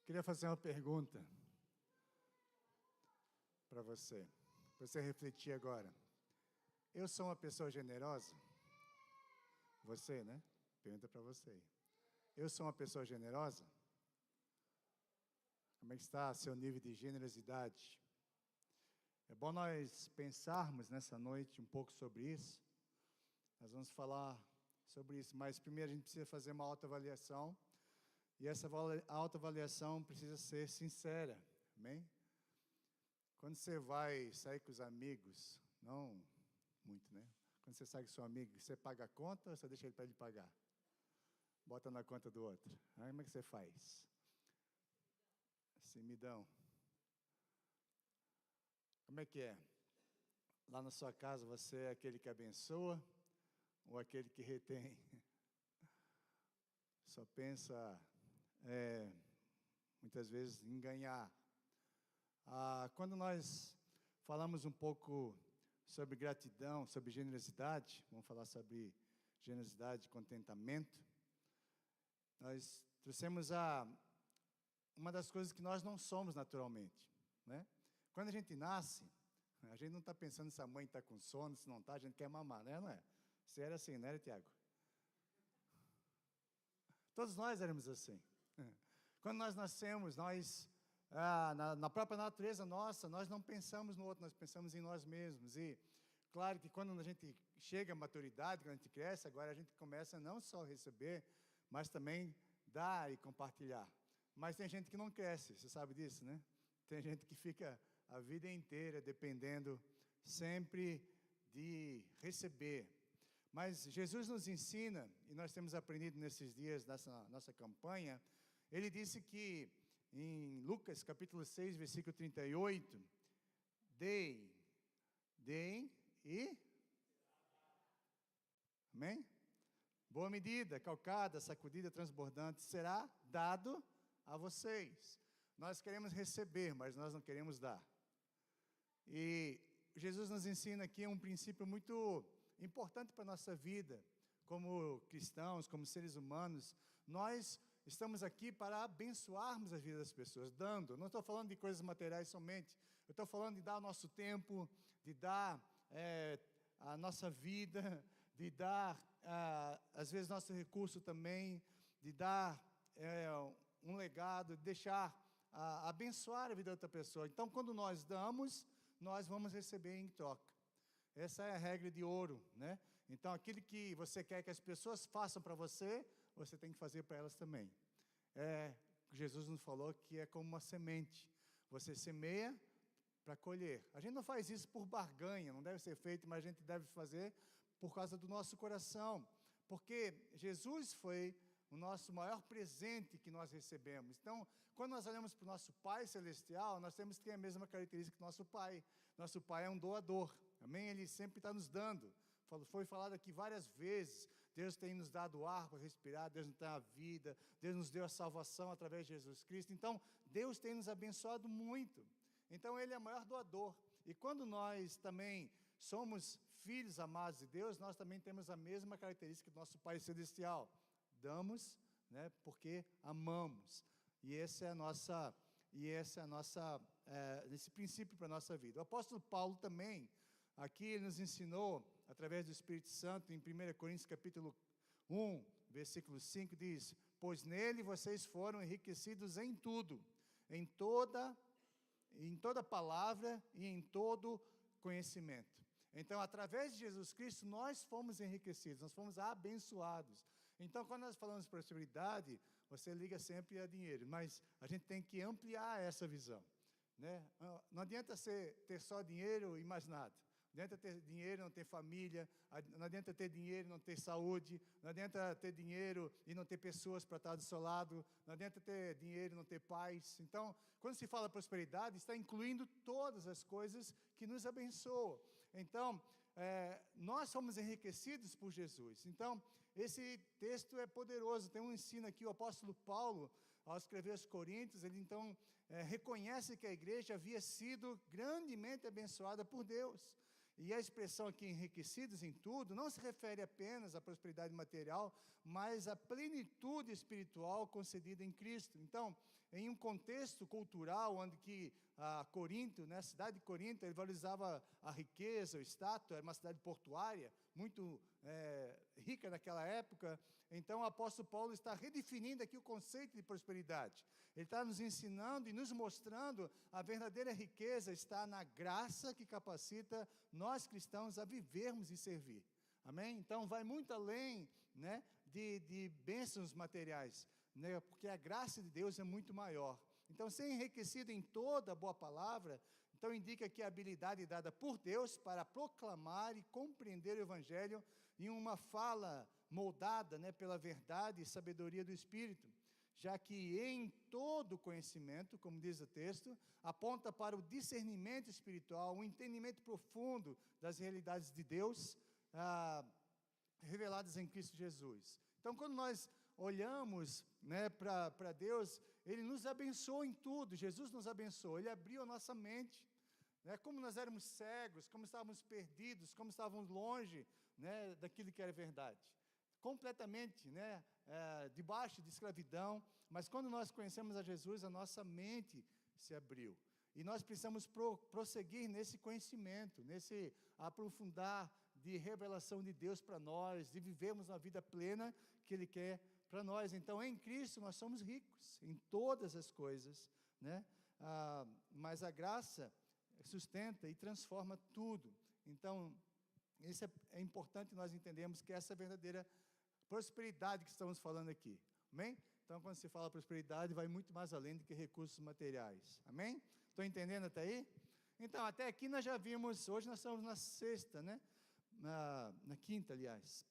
Queria fazer uma pergunta para você refletir agora. Eu sou uma pessoa generosa? Você, né? Pergunta para você. Eu sou uma pessoa generosa? Como é que está seu nível de generosidade? É bom nós pensarmos nessa noite um pouco sobre isso. Nós vamos falar sobre isso, mas primeiro a gente precisa fazer uma autoavaliação. E essa autoavaliação precisa ser sincera, amém? Quando você vai sair com os amigos, não muito, né? Quando você sai com seu amigo, você paga a conta ou você deixa ele para ele pagar? Bota na conta do outro. Aí como é que você faz? Assim, me dão. Como é que é? Lá na sua casa você é aquele que abençoa ou aquele que retém? Só pensa, muitas vezes, em ganhar. Quando nós falamos um pouco sobre gratidão, sobre generosidade, vamos falar sobre generosidade e contentamento, nós trouxemos uma das coisas que nós não somos naturalmente, né? Quando a gente nasce, a gente não está pensando se a mãe está com sono, se não está, a gente quer mamar, né? Não é? Você era assim, não era, Tiago? Todos nós éramos assim. Quando nós nascemos, na própria natureza nossa, nós não pensamos no outro, nós pensamos em nós mesmos. E, claro que quando a gente chega à maturidade, quando a gente cresce, agora a gente começa não só a receber, mas também dar e compartilhar. Mas tem gente que não cresce, você sabe disso, né? Tem gente que fica a vida inteira dependendo sempre de receber. Mas Jesus nos ensina, e nós temos aprendido nesses dias, nessa nossa campanha, ele disse que, em Lucas capítulo 6, versículo 38, deem e... Amém? Boa medida, calcada, sacudida, transbordante, será dado a vocês. Nós queremos receber, mas nós não queremos dar. E Jesus nos ensina aqui um princípio muito importante para a nossa vida, como cristãos, como seres humanos. Nós estamos aqui para abençoarmos a vida das pessoas, dando. Não estou falando de coisas materiais somente, eu estou falando de dar o nosso tempo, de dar a nossa vida, de dar, às vezes, nosso recurso também, de dar um legado, de deixar, abençoar a vida da outra pessoa. Então, quando nós damos, nós vamos receber em troca. Essa é a regra de ouro, né? Então, aquilo que você quer que as pessoas façam para você, você tem que fazer para elas também. Jesus nos falou que é como uma semente. Você semeia para colher. A gente não faz isso por barganha, não deve ser feito, mas a gente deve fazer por causa do nosso coração. Porque Jesus foi o nosso maior presente que nós recebemos. Então, quando nós olhamos para o nosso Pai Celestial, nós temos que ter a mesma característica que nosso Pai. Nosso Pai é um doador, amém? Ele sempre está nos dando. Foi falado aqui várias vezes, Deus tem nos dado ar para respirar, Deus nos dá a vida, Deus nos deu a salvação através de Jesus Cristo. Então, Deus tem nos abençoado muito. Então, Ele é o maior doador. E quando nós também somos filhos amados de Deus, nós também temos a mesma característica do nosso Pai Celestial. Damos, né, porque amamos. E esse princípio para a nossa vida. O apóstolo Paulo também, aqui ele nos ensinou, através do Espírito Santo, em 1 Coríntios capítulo 1, versículo 5, diz: pois nele vocês foram enriquecidos em tudo, em toda palavra e em todo conhecimento. Então, através de Jesus Cristo, nós fomos enriquecidos, nós fomos abençoados. Então, quando nós falamos de prosperidade, você liga sempre a dinheiro, mas a gente tem que ampliar essa visão, né? Não adianta ter só dinheiro e mais nada. Não adianta ter dinheiro e não ter família, não adianta ter dinheiro e não ter saúde, não adianta ter dinheiro e não ter pessoas para estar do seu lado, não adianta ter dinheiro e não ter paz. Então, quando se fala prosperidade, está incluindo todas as coisas que nos abençoam. Então, nós somos enriquecidos por Jesus. Então, esse texto é poderoso. Tem um ensino aqui, o apóstolo Paulo, ao escrever aos Coríntios, ele então reconhece que a igreja havia sido grandemente abençoada por Deus. E a expressão aqui, enriquecidos em tudo, não se refere apenas à prosperidade material, mas à plenitude espiritual concedida em Cristo. Então, em um contexto cultural, onde que Corinto, né, a cidade de Corinto, ele valorizava a riqueza, o status, era uma cidade portuária, muito rica naquela época. Então, o apóstolo Paulo está redefinindo aqui o conceito de prosperidade. Ele está nos ensinando e nos mostrando a verdadeira riqueza está na graça que capacita nós cristãos a vivermos e servir. Amém? Então, vai muito além, né, de bênçãos materiais, né, porque a graça de Deus é muito maior. Então, ser enriquecido em toda boa palavra, então indica que a habilidade dada por Deus para proclamar e compreender o Evangelho em uma fala moldada, né, pela verdade e sabedoria do Espírito, já que em todo conhecimento, como diz o texto, aponta para o discernimento espiritual, um entendimento profundo das realidades de Deus, reveladas em Cristo Jesus. Então, quando nós olhamos, né, para Deus, Ele nos abençoa em tudo. Jesus nos abençoou, Ele abriu a nossa mente, né, como nós éramos cegos, como estávamos perdidos, como estávamos longe, né, daquilo que era verdade, completamente, né, debaixo de escravidão. Mas quando nós conhecemos a Jesus, a nossa mente se abriu, e nós precisamos prosseguir nesse conhecimento, nesse aprofundar de revelação de Deus para nós, de vivermos uma vida plena que Ele quer para nós. Então, em Cristo nós somos ricos em todas as coisas, né? Mas a graça sustenta e transforma tudo. Então, isso é importante nós entendermos que essa é a verdadeira prosperidade que estamos falando aqui. Amém? Então, quando se fala prosperidade, vai muito mais além do que recursos materiais. Amém? Estão entendendo até aí? Então, até aqui nós já vimos, hoje nós estamos na sexta, né? Na quinta, aliás.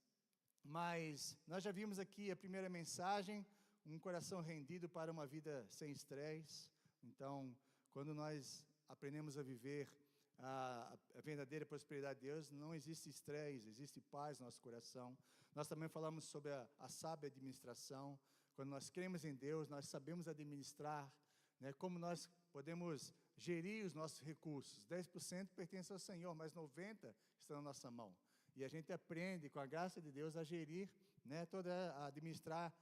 Mas nós já vimos aqui a primeira mensagem, um coração rendido para uma vida sem estresse. Então, quando nós aprendemos a viver a verdadeira prosperidade de Deus, não existe estresse, existe paz no nosso coração. Nós também falamos sobre a sábia administração. Quando nós cremos em Deus, nós sabemos administrar, né, como nós podemos gerir os nossos recursos. 10% pertence ao Senhor, mas 90% está na nossa mão. E a gente aprende, com a graça de Deus, a gerir, né, a administrar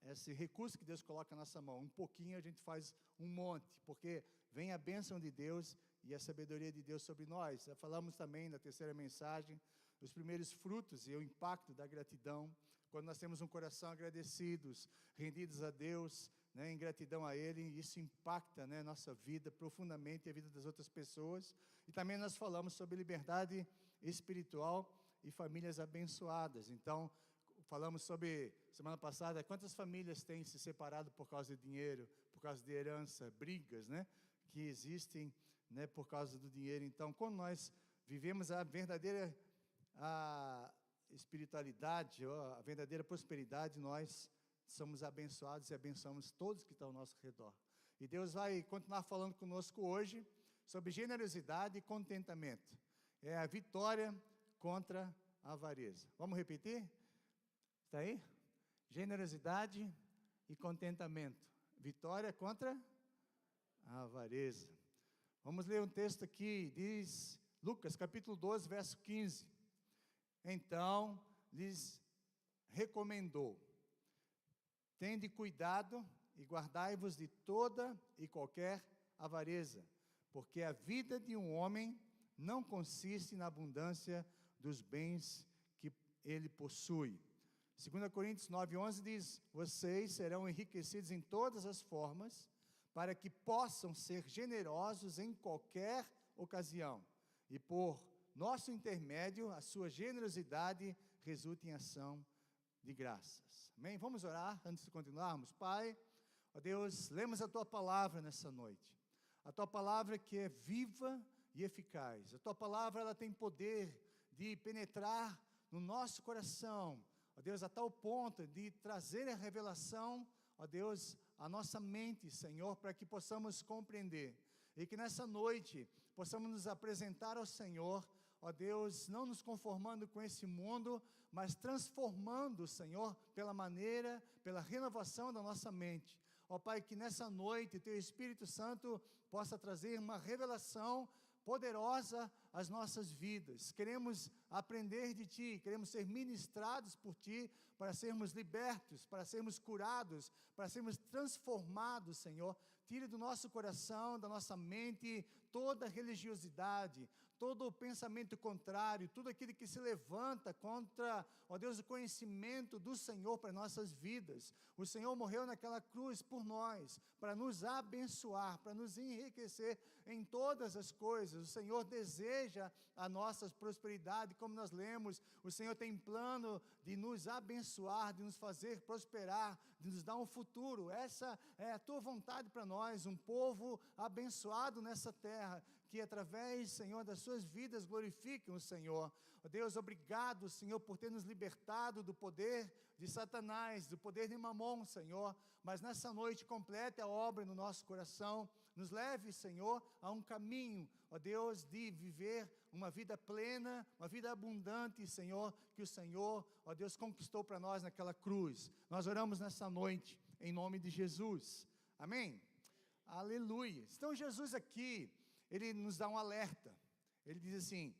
esse recurso que Deus coloca na nossa mão. Um pouquinho a gente faz um monte, porque vem a bênção de Deus e a sabedoria de Deus sobre nós. Já falamos também na terceira mensagem, os primeiros frutos e o impacto da gratidão. Quando nós temos um coração agradecidos, rendidos a Deus, né, em gratidão a Ele, isso impacta, né, nossa vida profundamente e a vida das outras pessoas. E também nós falamos sobre liberdade espiritual e famílias abençoadas. Então, falamos sobre, semana passada, quantas famílias têm se separado por causa de dinheiro, por causa de herança, brigas, né, que existem, né, por causa do dinheiro. Então, quando nós vivemos a verdadeira espiritualidade, a verdadeira prosperidade, nós somos abençoados e abençoamos todos que estão ao nosso redor. E Deus vai continuar falando conosco hoje sobre generosidade e contentamento. É a vitória contra a avareza. Vamos repetir? Está aí? Generosidade e contentamento. Vitória contra a avareza. Vamos ler um texto aqui, diz Lucas capítulo 12, verso 15. Então lhes recomendou: tende cuidado e guardai-vos de toda e qualquer avareza, porque a vida de um homem não consiste na abundância dos bens que ele possui. 2 Coríntios 9:11 diz: vocês serão enriquecidos em todas as formas, para que possam ser generosos em qualquer ocasião, e por nosso intermédio, a sua generosidade resulta em ação de graças. Amém? Vamos orar antes de continuarmos. Pai, ó Deus, lemos a Tua palavra nessa noite. A Tua palavra que é viva e eficaz. A Tua palavra, ela tem poder de penetrar no nosso coração, ó Deus, a tal ponto de trazer a revelação, ó Deus, à nossa mente, Senhor, para que possamos compreender. E que nessa noite possamos nos apresentar ao Senhor, ó Deus, não nos conformando com esse mundo, mas transformando, Senhor, pela renovação da nossa mente. Ó Pai, que nessa noite Teu Espírito Santo possa trazer uma revelação poderosa às nossas vidas. Queremos aprender de Ti, queremos ser ministrados por Ti, para sermos libertos, para sermos curados, para sermos transformados, Senhor. Tire do nosso coração, da nossa mente, toda religiosidade, todo pensamento contrário, tudo aquilo que se levanta contra, ó Deus, o conhecimento do Senhor para nossas vidas. O Senhor morreu naquela cruz por nós, para nos abençoar, para nos enriquecer em todas as coisas. O Senhor deseja a nossa prosperidade, como nós lemos, o Senhor tem plano de nos abençoar, de nos fazer prosperar, de nos dar um futuro. Essa é a Tua vontade para nós, um povo abençoado nessa terra, que através, Senhor, das suas vidas glorifiquem o Senhor. Oh Deus, obrigado, Senhor, por ter nos libertado do poder de Satanás, do poder de Mamon, Senhor. Mas nessa noite complete a obra no nosso coração. Nos leve, Senhor, a um caminho, ó Deus, de viver uma vida plena, uma vida abundante, Senhor, que o Senhor, ó Deus, conquistou para nós naquela cruz. Nós oramos nessa noite, em nome de Jesus. Amém? Aleluia. Então Jesus aqui, Ele nos dá um alerta. Ele diz assim: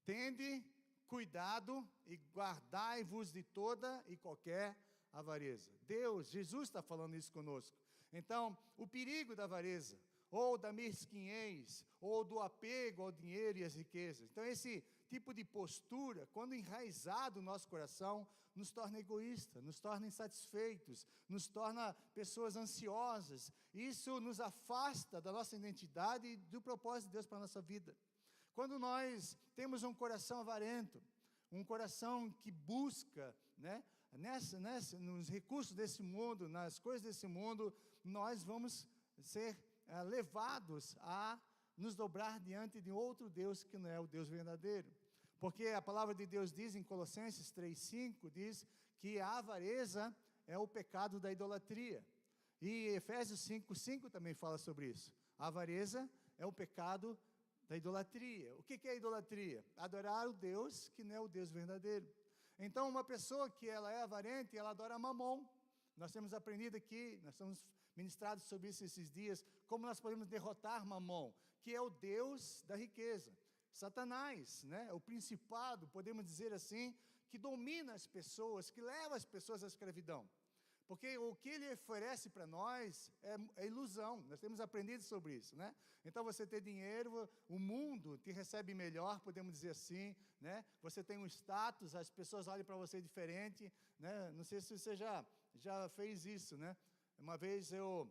tende cuidado e guardai-vos de toda e qualquer avareza. Deus, Jesus está falando isso conosco. Então, o perigo da avareza, ou da mesquinhez, ou do apego ao dinheiro e às riquezas. Então, esse tipo de postura, quando enraizado no nosso coração, nos torna egoístas, nos torna insatisfeitos, nos torna pessoas ansiosas. Isso nos afasta da nossa identidade e do propósito de Deus para a nossa vida. Quando nós temos um coração avarento, um coração que busca, né, nos recursos desse mundo, nas coisas desse mundo, nós vamos ser levados a nos dobrar diante de outro Deus que não é o Deus verdadeiro. Porque a palavra de Deus diz em Colossenses 3,5, diz que a avareza é o pecado da idolatria. E Efésios 5,5 também fala sobre isso. A avareza é o pecado da idolatria. O que é a idolatria? Adorar o Deus que não é o Deus verdadeiro. Então, uma pessoa que ela é avarenta, ela adora Mamon. Nós temos aprendido aqui, nós estamos ministrados sobre isso esses dias, como nós podemos derrotar Mamon, que é o Deus da riqueza. Satanás, né, o principado, podemos dizer assim, que domina as pessoas, que leva as pessoas à escravidão. Porque o que ele oferece para nós é ilusão, nós temos aprendido sobre isso, né? Então, você tem dinheiro, o mundo te recebe melhor, podemos dizer assim, né? Você tem um status, as pessoas olham para você diferente, né? Não sei se você já fez isso, né? Uma vez eu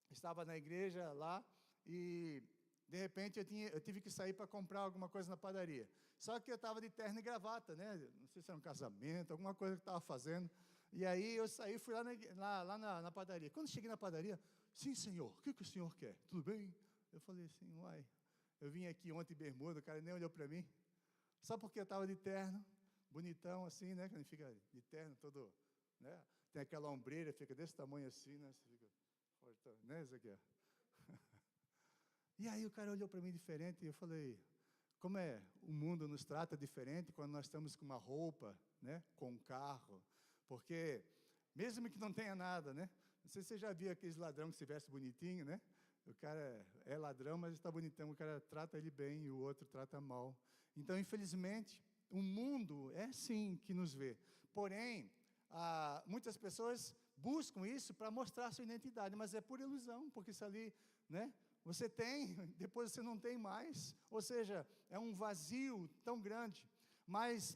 estava na igreja lá e, de repente, eu tive que sair para comprar alguma coisa na padaria. Só que eu estava de terno e gravata, né? Não sei se era um casamento, alguma coisa que eu estava fazendo. E aí eu saí, fui lá na padaria. Quando cheguei na padaria, sim, senhor, o que o senhor quer? Tudo bem? Eu falei assim, uai, eu vim aqui ontem em bermuda, o cara nem olhou para mim. Só porque eu estava de terno, bonitão assim, né? Quando fica de terno todo, né? Tem aquela ombreira, fica desse tamanho assim, né? Você fica fortão, né, isso aqui, ó. E aí o cara olhou para mim diferente e eu falei, como é, o mundo nos trata diferente quando nós estamos com uma roupa, né? Com um carro. Porque, mesmo que não tenha nada, né? Não sei se você já viu aqueles ladrão que se veste bonitinho, né? O cara é ladrão, mas está bonitão. O cara trata ele bem e o outro trata mal. Então, infelizmente, o mundo é sim que nos vê. Porém, muitas pessoas buscam isso para mostrar sua identidade, mas é por ilusão, porque isso ali, né? Você tem, depois você não tem mais. Ou seja, é um vazio tão grande. Mas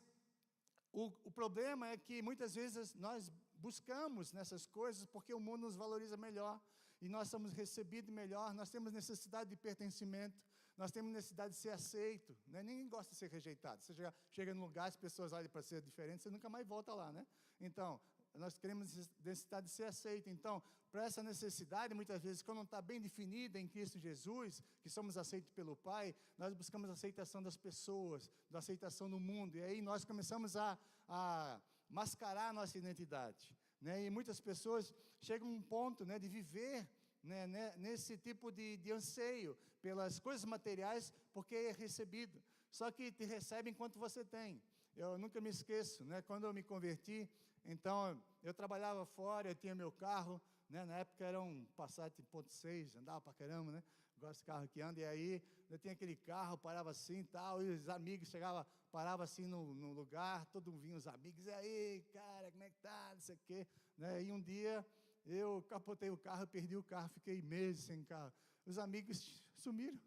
o problema é que muitas vezes nós buscamos nessas coisas porque o mundo nos valoriza melhor e nós somos recebidos melhor, nós temos necessidade de pertencimento, nós temos necessidade de ser aceito, né? Ninguém gosta de ser rejeitado. Você chega num lugar, as pessoas olham para ser diferente, você nunca mais volta lá, né? Então, nós queremos necessidade de ser aceito. Então, para essa necessidade, muitas vezes, quando não está bem definida em Cristo Jesus, que somos aceitos pelo Pai, nós buscamos a aceitação das pessoas, a aceitação do mundo, e aí nós começamos a mascarar a nossa identidade, né? E muitas pessoas chegam a um ponto, né, de viver, né, nesse tipo de anseio pelas coisas materiais, porque é recebido, só que te recebe enquanto você tem. Eu nunca me esqueço, né, quando eu me converti, então eu trabalhava fora, eu tinha meu carro, né? Na época era um Passat 1.6, andava pra caramba, né? Gosto de carro que anda, e aí eu tinha aquele carro, parava assim e tal, e os amigos chegavam, paravam assim no lugar, todo mundo vinha, os amigos, e aí, cara, como é que tá, não sei o quê, né? E um dia eu capotei o carro, perdi o carro, fiquei meses sem carro. Os amigos sumiram,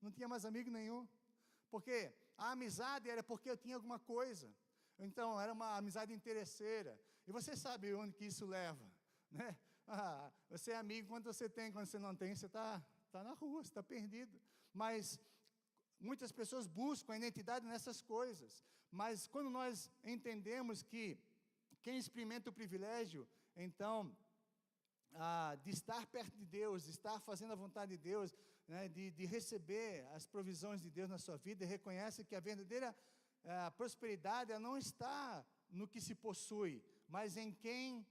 não tinha mais amigo nenhum, porque a amizade era porque eu tinha alguma coisa, então era uma amizade interesseira, e você sabe onde que isso leva, né? Você é amigo quando você tem, quando você não tem, você está na rua, você está perdido. Mas muitas pessoas buscam a identidade nessas coisas, mas quando nós entendemos que quem experimenta o privilégio, então, de estar perto de Deus, de estar fazendo a vontade de Deus, né, de receber as provisões de Deus na sua vida, e reconhece que a verdadeira prosperidade ela não está no que se possui, mas em quem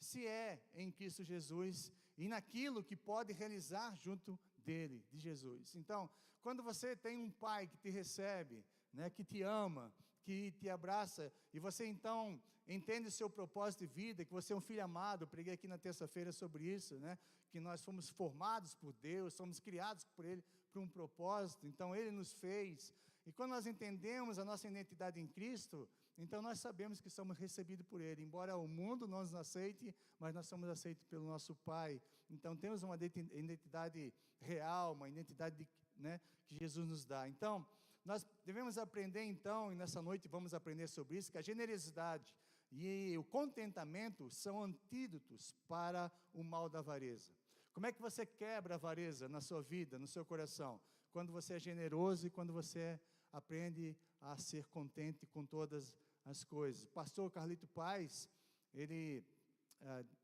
se é em Cristo Jesus, e naquilo que pode realizar junto dele, de Jesus. Então, quando você tem um pai que te recebe, né, que te ama, que te abraça, e você então entende o seu propósito de vida, que você é um filho amado, eu preguei aqui na terça-feira sobre isso, né, que nós fomos formados por Deus, somos criados por Ele, para um propósito, então Ele nos fez, e quando nós entendemos a nossa identidade em Cristo, então nós sabemos que somos recebidos por Ele, embora o mundo não nos aceite, mas nós somos aceitos pelo nosso Pai, então temos uma identidade real, uma identidade, né, que Jesus nos dá. Então, nós devemos aprender então, e nessa noite vamos aprender sobre isso, que a generosidade e o contentamento são antídotos para o mal da avareza. Como é que você quebra a avareza na sua vida, no seu coração? Quando você é generoso e quando você aprende a ser contente com todas as coisas. O pastor Carlito Paz, ele,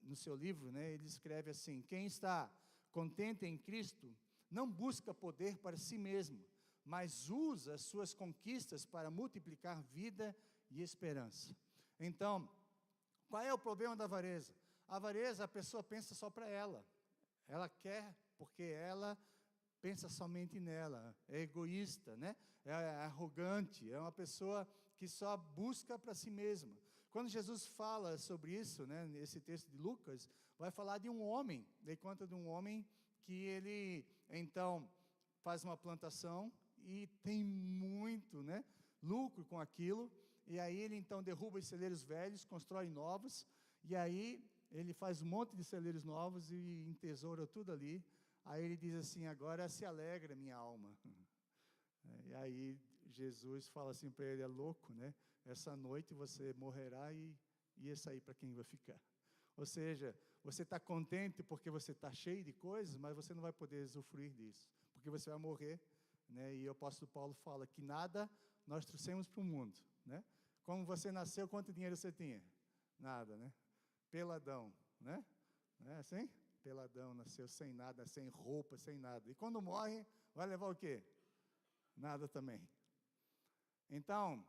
no seu livro, né, ele escreve assim: quem está contente em Cristo, não busca poder para si mesmo, mas usa as suas conquistas para multiplicar vida e esperança. Então, qual é o problema da avareza? A avareza, a pessoa pensa só para ela. Ela quer porque ela pensa somente nela, é egoísta, né? É arrogante, é uma pessoa que só busca para si mesma. Quando Jesus fala sobre isso, né, nesse texto de Lucas, vai falar de um homem, ele conta de um homem que ele, então, faz uma plantação e tem muito, né, lucro com aquilo, e aí ele então derruba os celeiros velhos, constrói novos, e aí ele faz um monte de celeiros novos e entesoura tudo ali. Aí ele diz assim: agora se alegra minha alma. E aí Jesus fala assim para ele: é louco, né? Essa noite você morrerá e esse aí para quem vai ficar. Ou seja, você está contente porque você está cheio de coisas, mas você não vai poder usufruir disso, porque você vai morrer, né? E o apóstolo Paulo fala que nada nós trouxemos para o mundo, né? Como você nasceu, quanto dinheiro você tinha? Nada, né? Peladão, né? Não é assim? Peladão, nasceu sem nada, sem roupa, sem nada. E quando morre, vai levar o quê? Nada também. Então,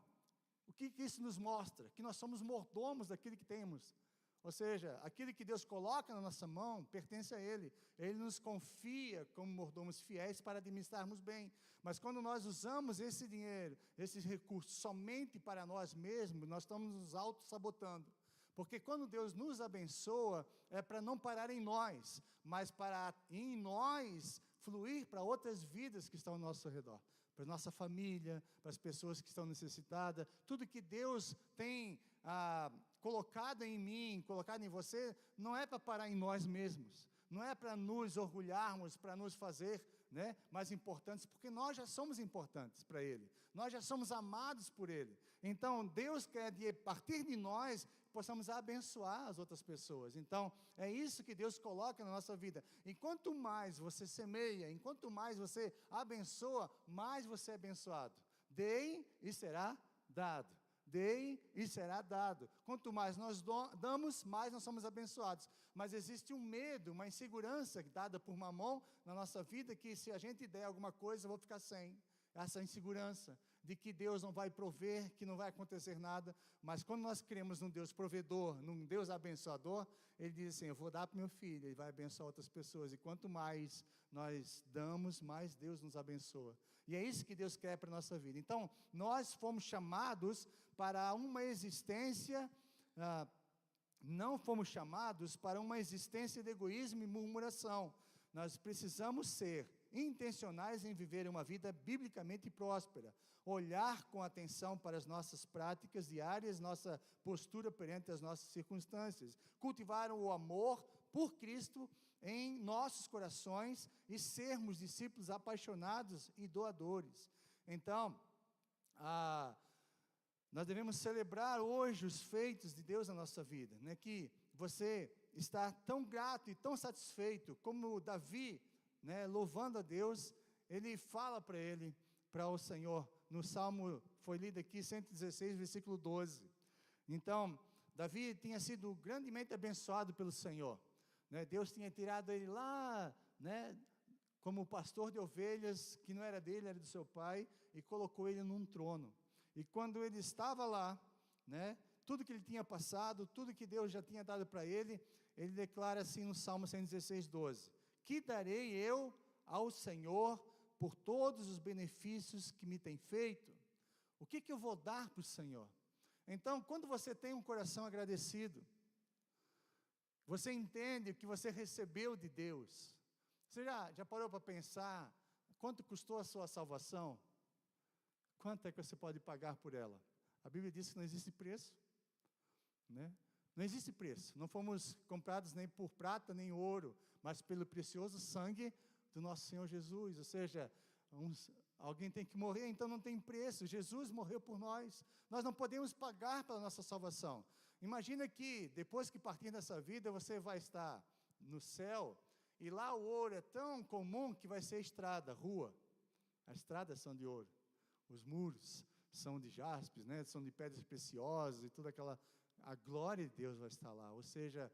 o que isso nos mostra? Que nós somos mordomos daquilo que temos. Ou seja, aquilo que Deus coloca na nossa mão, pertence a Ele. Ele nos confia como mordomos fiéis para administrarmos bem. Mas quando nós usamos esse dinheiro, esses recursos, somente para nós mesmos, nós estamos nos auto-sabotando. Porque quando Deus nos abençoa, é para não parar em nós, mas para em nós fluir para outras vidas que estão ao nosso redor. Para a nossa família, para as pessoas que estão necessitadas. Tudo que Deus tem colocado em mim, colocado em você, não é para parar em nós mesmos. Não é para nos orgulharmos, para nos fazer, né, mais importantes, porque nós já somos importantes para Ele. Nós já somos amados por Ele. Então, Deus quer, a partir de nós, possamos abençoar as outras pessoas. Então, é isso que Deus coloca na nossa vida. E quanto mais você semeia, enquanto mais você abençoa, mais você é abençoado. Deem e será dado. Deem e será dado. Quanto mais nós damos, mais nós somos abençoados. Mas existe um medo, uma insegurança dada por Mamon na nossa vida, que se a gente der alguma coisa, eu vou ficar sem. Essa insegurança de que Deus não vai prover, que não vai acontecer nada. Mas quando nós cremos num Deus provedor, num Deus abençoador, Ele diz assim: eu vou dar para o meu filho, ele vai abençoar outras pessoas. E quanto mais nós damos, mais Deus nos abençoa. E é isso que Deus quer para a nossa vida. Então, nós fomos chamados para uma existência não fomos chamados para uma existência de egoísmo e murmuração. Nós precisamos ser intencionais em viver uma vida biblicamente próspera, olhar com atenção para as nossas práticas diárias, nossa postura perante as nossas circunstâncias, cultivar o amor por Cristo em nossos corações e sermos discípulos apaixonados e doadores. Então, nós devemos celebrar hoje os feitos de Deus na nossa vida, né? Que você está tão grato e tão satisfeito, como Davi, né, louvando a Deus, ele fala para o Senhor, no Salmo, foi lido aqui, 116, versículo 12. Então, Davi tinha sido grandemente abençoado pelo Senhor, né? Deus tinha tirado ele lá, né, como pastor de ovelhas, que não era dele, era do seu pai, e colocou ele num trono. E quando ele estava lá, né, tudo que ele tinha passado, tudo que Deus já tinha dado para ele, ele declara assim no Salmo 116, 12: que darei eu ao Senhor por todos os benefícios que me tem feito? O que eu vou dar para o Senhor? Então, quando você tem um coração agradecido, você entende o que você recebeu de Deus. Você já parou para pensar quanto custou a sua salvação? Quanto é que você pode pagar por ela? A Bíblia diz que não existe preço, né? Não existe preço, não fomos comprados nem por prata nem ouro, mas pelo precioso sangue do nosso Senhor Jesus. Ou seja, alguém tem que morrer, então não tem preço. Jesus morreu por nós não podemos pagar pela nossa salvação. Imagina que depois que partir dessa vida, você vai estar no céu, e lá o ouro é tão comum que vai ser estrada, rua. As estradas são de ouro, os muros são de jaspes, né? São de pedras preciosas e toda aquela... A glória de Deus vai estar lá. Ou seja,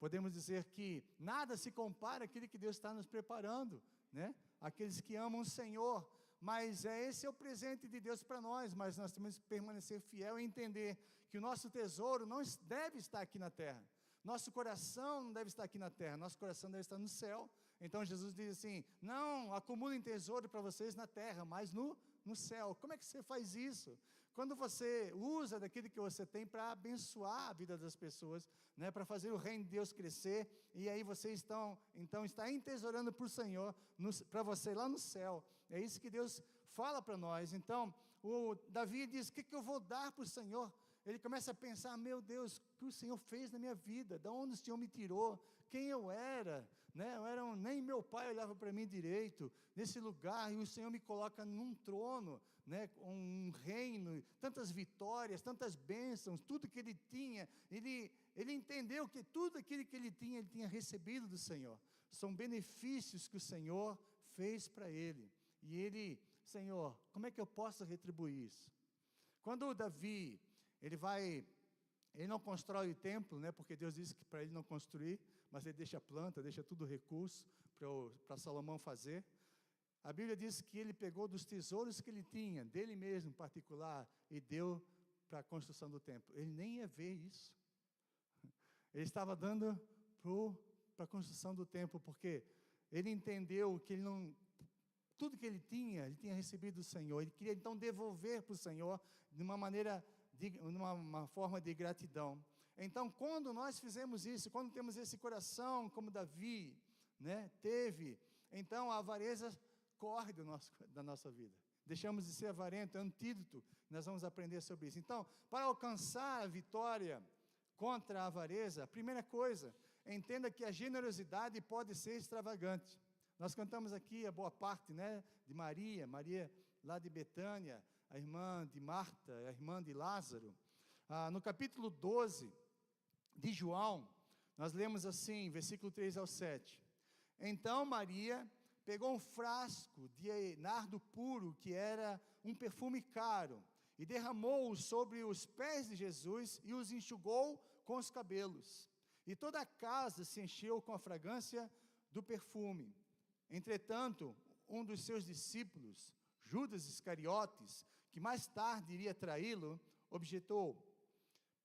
podemos dizer que nada se compara àquilo que Deus está nos preparando, né? Aqueles que amam o Senhor. Mas esse é o presente de Deus para nós, mas nós temos que permanecer fiel e entender que o nosso tesouro não deve estar aqui na terra. Nosso coração não deve estar aqui na terra, nosso coração deve estar no céu. Então Jesus diz assim: não acumulem tesouro para vocês na terra, mas no céu. Como é que você faz isso? Quando você usa daquilo que você tem para abençoar a vida das pessoas, né, para fazer o reino de Deus crescer, e aí vocês está entesourando para o Senhor, para você lá no céu. É isso que Deus fala para nós. Então, o Davi diz: o que eu vou dar para o Senhor? Ele começa a pensar: meu Deus, o que o Senhor fez na minha vida? De onde o Senhor me tirou? Quem eu era? Né? Nem meu pai olhava para mim direito, nesse lugar, e o Senhor me coloca num trono, né? Um reino, tantas vitórias, tantas bênçãos, tudo que ele tinha, ele entendeu que tudo aquilo que ele tinha recebido do Senhor. São benefícios que o Senhor fez para ele. E ele: Senhor, como é que eu posso retribuir isso? Quando Davi, ele não constrói o templo, né, porque Deus disse que para ele não construir, mas ele deixa a planta, deixa tudo recurso para Salomão fazer. A Bíblia diz que ele pegou dos tesouros que ele tinha, dele mesmo em particular, e deu para a construção do templo. Ele nem ia ver isso. Ele estava dando para a construção do templo, porque ele entendeu que tudo que ele tinha recebido do Senhor. Ele queria então devolver para o Senhor de uma forma de gratidão. Então, quando nós fizemos isso, quando temos esse coração como Davi, né, teve, então a avareza corre da nossa vida. Deixamos de ser avarento, é um antídoto. Nós vamos aprender sobre isso. Então, para alcançar a vitória contra a avareza, a primeira coisa, entenda que a generosidade pode ser extravagante. Nós cantamos aqui a boa parte, né, de Maria lá de Betânia, a irmã de Marta, a irmã de Lázaro. No capítulo 12 de João, nós lemos assim, versículo 3 ao 7. Então Maria pegou um frasco de nardo puro, que era um perfume caro, e derramou-o sobre os pés de Jesus e os enxugou com os cabelos. E toda a casa se encheu com a fragrância do perfume. Entretanto, um dos seus discípulos, Judas Iscariotes, que mais tarde iria traí-lo, objetou: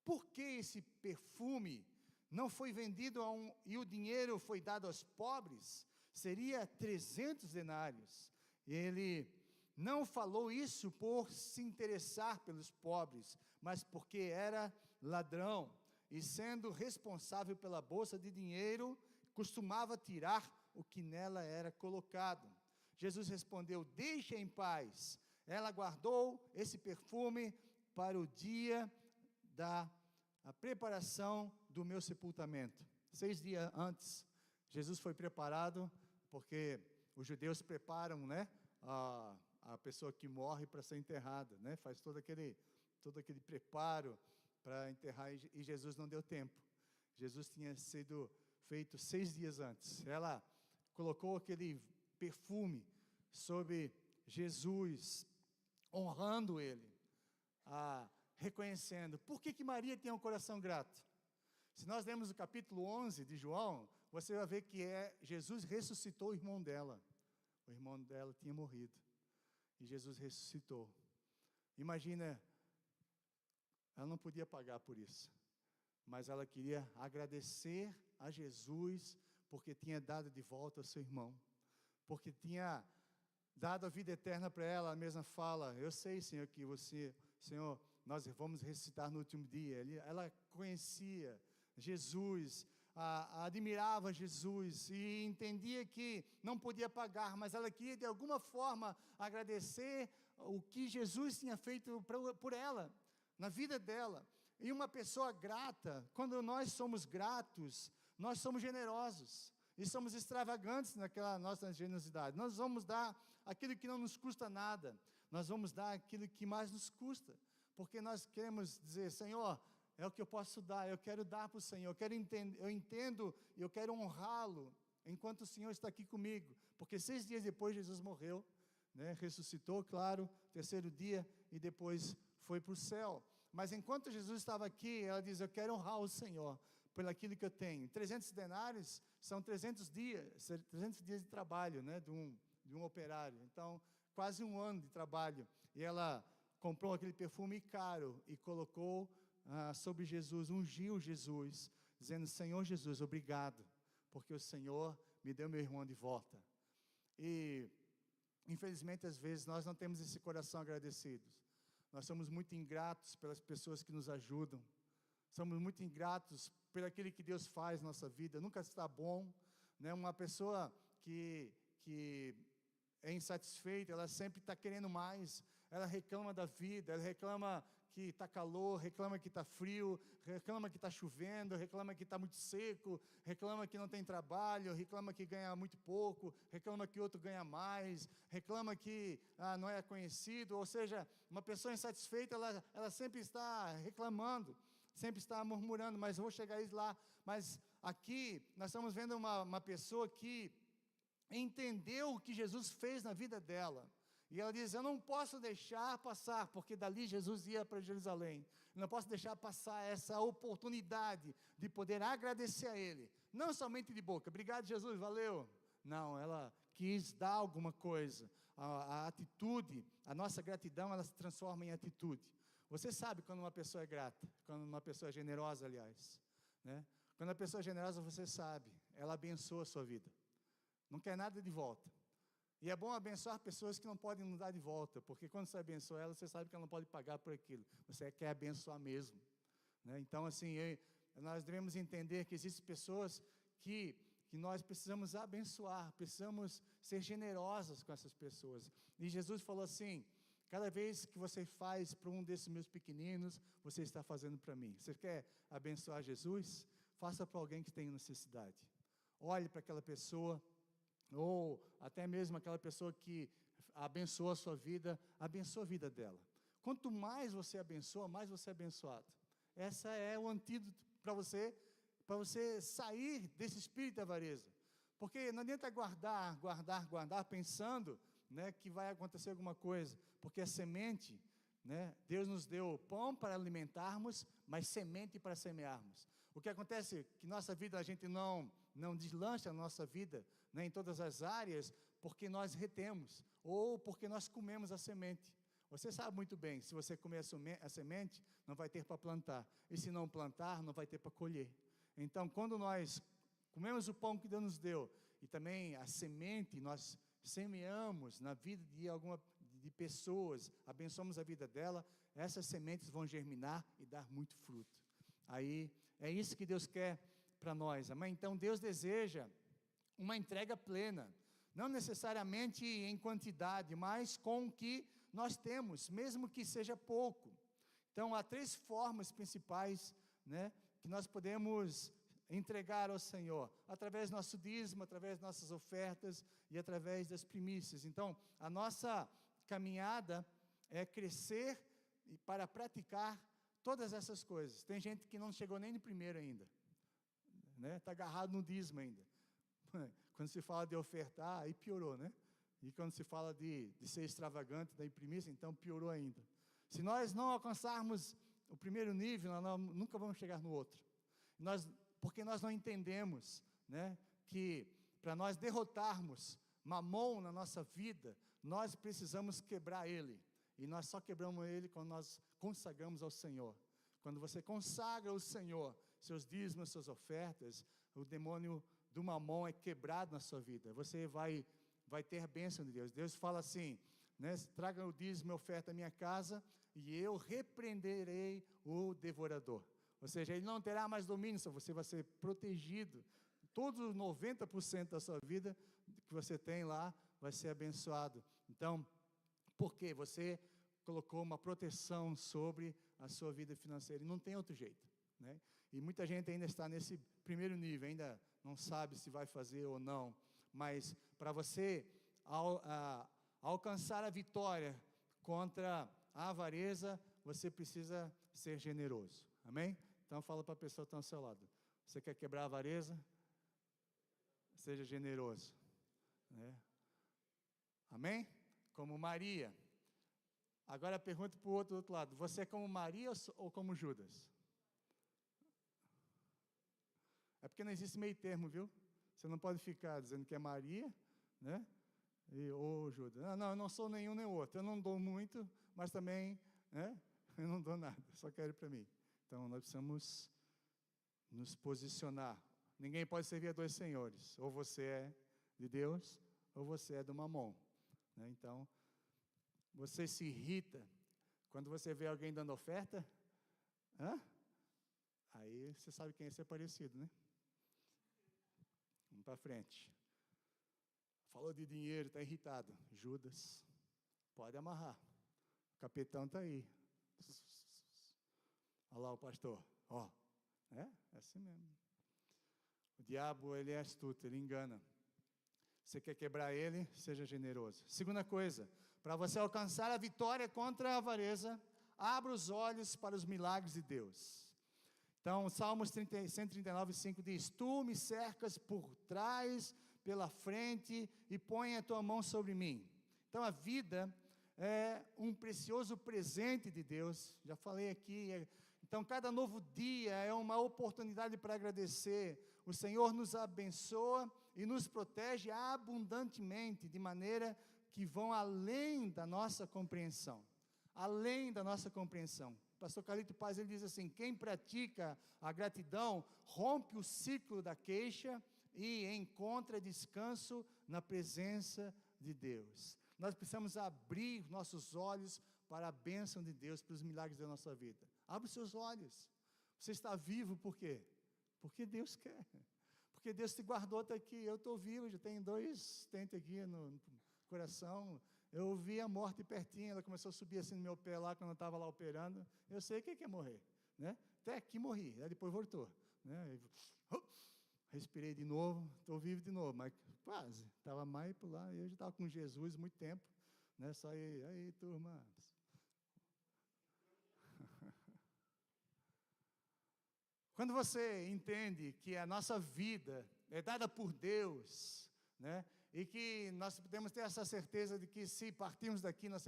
por que esse perfume não foi vendido e o dinheiro foi dado aos pobres? Seria 300 denários. Ele não falou isso por se interessar pelos pobres, mas porque era ladrão. e sendo responsável pela bolsa de dinheiro, costumava tirar o que nela era colocado. Jesus respondeu: deixe em paz. Ela guardou esse perfume para o dia da preparação do meu sepultamento. 6 dias antes, Jesus foi preparado, porque os judeus preparam, né, a pessoa que morre para ser enterrada, né, faz todo aquele preparo para enterrar, e Jesus não deu tempo. Jesus tinha sido feito 6 dias antes. Ela colocou aquele perfume sobre Jesus, honrando ele, reconhecendo. Por que Maria tinha um coração grato? Se nós lemos o capítulo 11 de João, você vai ver que Jesus ressuscitou o irmão dela. O irmão dela tinha morrido, e Jesus ressuscitou. Imagina, ela não podia pagar por isso, mas ela queria agradecer a Jesus, porque tinha dado de volta ao seu irmão, porque tinha dado a vida eterna para ela. Ela mesma fala: eu sei, Senhor, que você, Senhor, nós vamos ressuscitar no último dia. Ela conhecia Jesus, admirava Jesus, e entendia que não podia pagar, mas ela queria de alguma forma agradecer o que Jesus tinha feito por ela, na vida dela. E uma pessoa grata, quando nós somos gratos, nós somos generosos, e somos extravagantes naquela nossa generosidade. Nós vamos dar aquilo que não nos custa nada, nós vamos dar aquilo que mais nos custa, porque nós queremos dizer: Senhor, é o que eu posso dar, eu quero dar para o Senhor, eu entendo, e eu quero honrá-lo, enquanto o Senhor está aqui comigo, porque 6 dias depois Jesus morreu, né, ressuscitou, claro, 3º dia, e depois foi para o céu. Mas enquanto Jesus estava aqui, ela diz: eu quero honrar o Senhor, por aquilo que eu tenho. 300 denários são 300 dias de trabalho, né, de um operário. Então, quase 1 ano de trabalho. E ela comprou aquele perfume caro e colocou sobre Jesus, ungiu Jesus, dizendo: Senhor Jesus, obrigado, porque o Senhor me deu meu irmão de volta. E, infelizmente, às vezes, nós não temos esse coração agradecido. Nós somos muito ingratos pelas pessoas que nos ajudam. Somos muito ingratos por aquilo que Deus faz na nossa vida. Nunca está bom, né? Uma pessoa que é insatisfeita, ela sempre está querendo mais. Ela reclama da vida, ela reclama que está calor, reclama que está frio, reclama que está chovendo, reclama que está muito seco, reclama que não tem trabalho, reclama que ganha muito pouco, reclama que outro ganha mais, reclama que não é conhecido. Ou seja, uma pessoa insatisfeita, ela sempre está reclamando, sempre está murmurando. Mas eu vou chegar lá. Mas aqui nós estamos vendo uma pessoa que entendeu o que Jesus fez na vida dela. E ela diz: eu não posso deixar passar, porque dali Jesus ia para Jerusalém. Eu não posso deixar passar essa oportunidade de poder agradecer a Ele. Não somente de boca: obrigado, Jesus, valeu. Não, ela quis dar alguma coisa. A atitude, a nossa gratidão, ela se transforma em atitude. Você sabe quando uma pessoa é grata, quando uma pessoa é generosa, aliás, né? Quando a pessoa é generosa, você sabe, ela abençoa a sua vida. Não quer nada de volta. E é bom abençoar pessoas que não podem nos dar de volta, porque quando você abençoa ela, você sabe que ela não pode pagar por aquilo. Você quer abençoar mesmo, né? Então, assim, nós devemos entender que existem pessoas que nós precisamos abençoar, precisamos ser generosos com essas pessoas. E Jesus falou assim: cada vez que você faz para um desses meus pequeninos, você está fazendo para mim. Você quer abençoar Jesus? Faça para alguém que tem necessidade. Olhe para aquela pessoa, ou até mesmo aquela pessoa que abençoa a sua vida, abençoa a vida dela. Quanto mais você abençoa, mais você é abençoado. Essa é o antídoto para você sair desse espírito de avareza. Porque não adianta guardar, pensando, né, que vai acontecer alguma coisa. Porque a semente, né, Deus nos deu pão para alimentarmos, mas semente para semearmos. O que acontece é que nossa vida, a gente não deslancha a nossa vida, né, em todas as áreas, porque nós retemos, ou porque nós comemos a semente. Você sabe muito bem, se você comer a semente, não vai ter para plantar, e se não plantar, não vai ter para colher. Então, quando nós comemos o pão que Deus nos deu, e também a semente, nós semeamos na vida de pessoas, abençoamos a vida dela, essas sementes vão germinar e dar muito fruto. Aí É isso que Deus quer para nós, amém? Então Deus deseja uma entrega plena, não necessariamente em quantidade, mas com o que nós temos, mesmo que seja pouco. Então há 3 formas principais, né, que nós podemos entregar ao Senhor, através do nosso dízimo, através das nossas ofertas e através das primícias. Então a nossa caminhada é crescer e para praticar todas essas coisas. Tem gente que não chegou nem no primeiro ainda, né? Está agarrado no dízimo ainda. Quando se fala de ofertar, aí piorou, né? E quando se fala de ser extravagante, da primícia, então piorou ainda. Se nós não alcançarmos o primeiro nível, nós nunca vamos chegar no outro. Porque nós não entendemos, né, que para nós derrotarmos Mamon na nossa vida, nós precisamos quebrar ele. E nós só quebramos ele quando nós consagramos ao Senhor. Quando você consagra ao Senhor seus dízimos, suas ofertas, o demônio do Mamon é quebrado na sua vida. Você vai ter bênção de Deus. Deus fala assim, né, traga o dízimo e oferta à minha casa, e eu repreenderei o devorador. Ou seja, ele não terá mais domínio, você vai ser protegido. Todos os 90% da sua vida que você tem lá vai ser abençoado. Então, por quê? Você colocou uma proteção sobre a sua vida financeira, e não tem outro jeito, né? E muita gente ainda está nesse primeiro nível, ainda não sabe se vai fazer ou não, mas para você alcançar a vitória contra a avareza, você precisa ser generoso, amém? Então fala para a pessoa que está ao seu lado, você quer quebrar a avareza? Seja generoso, né? Amém? Como Maria. Agora pergunta para o outro lado, você é como Maria ou como Judas? É porque não existe meio termo, viu? Você não pode ficar dizendo que é Maria, né? Ou Judas. Não, eu não sou nenhum nem outro. Eu não dou muito, mas também, né, eu não dou nada, só quero para mim. Então nós precisamos nos posicionar. Ninguém pode servir a 2 senhores. Ou você é de Deus, ou você é do Mamon, né? Então, você se irrita quando você vê alguém dando oferta? Aí você sabe quem é ser parecido, né? Vamos para frente. Falou de dinheiro, está irritado. Judas, pode amarrar. O capitão está aí. Olha lá o pastor. Ó, é assim mesmo. O diabo, ele é astuto, ele engana. Você quer quebrar ele? Seja generoso. Segunda coisa, para você alcançar a vitória contra a avareza, abra os olhos para os milagres de Deus. Então, Salmos 139:5 diz, tu me cercas por trás, pela frente, e põe a tua mão sobre mim. Então, a vida é um precioso presente de Deus, já falei aqui. Então, cada novo dia é uma oportunidade para agradecer. O Senhor nos abençoa e nos protege abundantemente, de maneira que vão além da nossa compreensão. Além da nossa compreensão. Pastor Carlito Paz, ele diz assim, quem pratica a gratidão, rompe o ciclo da queixa e encontra descanso na presença de Deus. Nós precisamos abrir nossos olhos para a bênção de Deus, para os milagres da nossa vida. Abre os seus olhos. Você está vivo por quê? Porque Deus quer. Porque Deus te guardou até aqui. Eu estou vivo, já tenho 2 tentes aqui no coração. Eu vi a morte pertinho, ela começou a subir assim no meu pé lá, quando eu estava lá operando. Eu sei o que é morrer, né? Até aqui morri, aí depois voltou, né? Respirei de novo, estou vivo de novo, mas quase. Estava mais por lá, eu já estava com Jesus muito tempo, né? Só aí turma. Quando você entende que a nossa vida é dada por Deus, né? E que nós podemos ter essa certeza de que se partirmos daqui, nós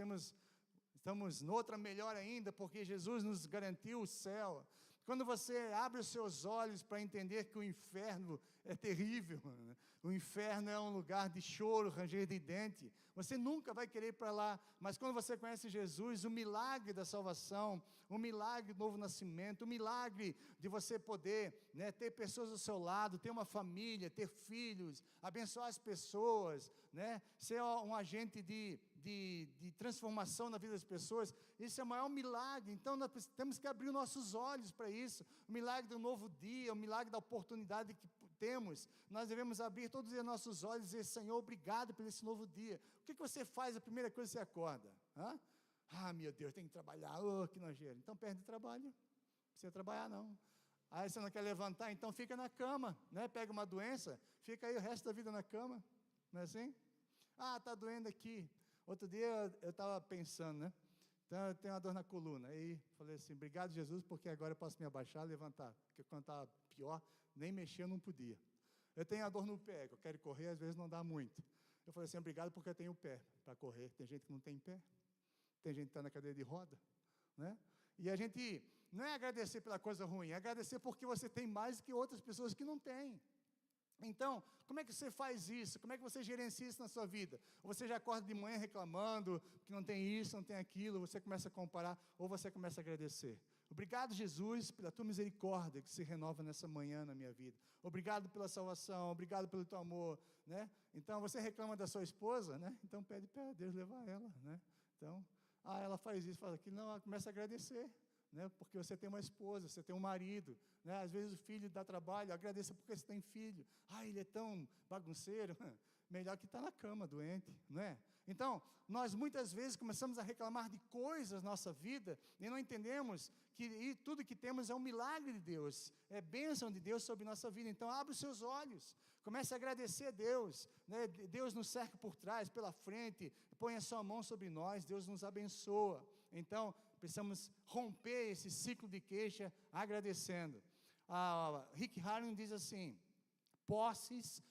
estamos noutra melhor ainda, porque Jesus nos garantiu o céu. Quando você abre os seus olhos para entender que o inferno é terrível, né? O inferno é um lugar de choro, ranger de dente, você nunca vai querer ir para lá. Mas quando você conhece Jesus, o milagre da salvação, o milagre do novo nascimento, o milagre de você poder, né, ter pessoas ao seu lado, ter uma família, ter filhos, abençoar as pessoas, né, ser um agente de de transformação na vida das pessoas, isso é o maior milagre. Então, nós temos que abrir nossos olhos para isso. O milagre do novo dia, o milagre da oportunidade que temos, nós devemos abrir todos os nossos olhos e dizer: Senhor, obrigado por esse novo dia. O que você faz a primeira coisa que você acorda? Meu Deus, tem que trabalhar, que nojeiro. Então perde o trabalho, não precisa trabalhar não. Aí você não quer levantar, então fica na cama, né? Pega uma doença, fica aí o resto da vida na cama, não é assim? Está doendo aqui. Outro dia eu estava pensando, né? Então eu tenho uma dor na coluna, aí falei assim: obrigado Jesus, porque agora eu posso me abaixar, levantar, porque quando estava pior, nem mexer eu não podia. Eu tenho a dor no pé, que eu quero correr, às vezes não dá muito. Eu falei assim: obrigado porque eu tenho o pé para correr. Tem gente que não tem pé, tem gente que está na cadeira de roda, né? E a gente não é agradecer pela coisa ruim, é agradecer porque você tem mais do que outras pessoas que não têm. Então, como é que você faz isso? Como é que você gerencia isso na sua vida? Ou você já acorda de manhã reclamando que não tem isso, não tem aquilo, você começa a comparar, ou você começa a agradecer. Obrigado, Jesus, pela tua misericórdia que se renova nessa manhã na minha vida. Obrigado pela salvação, obrigado pelo teu amor, né? Então, você reclama da sua esposa, né? Então, pede para Deus levar ela, né? Então, ela faz isso, faz aquilo. Não, ela começa a agradecer, né? Porque você tem uma esposa, você tem um marido, né? Às vezes o filho dá trabalho, agradeça porque você tem filho. Ele é tão bagunceiro. Melhor que está na cama, doente, não é? Então, nós muitas vezes começamos a reclamar de coisas na nossa vida e não entendemos que tudo que temos é um milagre de Deus, é bênção de Deus sobre nossa vida. Então, abre os seus olhos, comece a agradecer a Deus, né? Deus nos cerca por trás, pela frente, põe a sua mão sobre nós, Deus nos abençoa. Então, precisamos romper esse ciclo de queixa agradecendo. Rick Warren diz assim: posses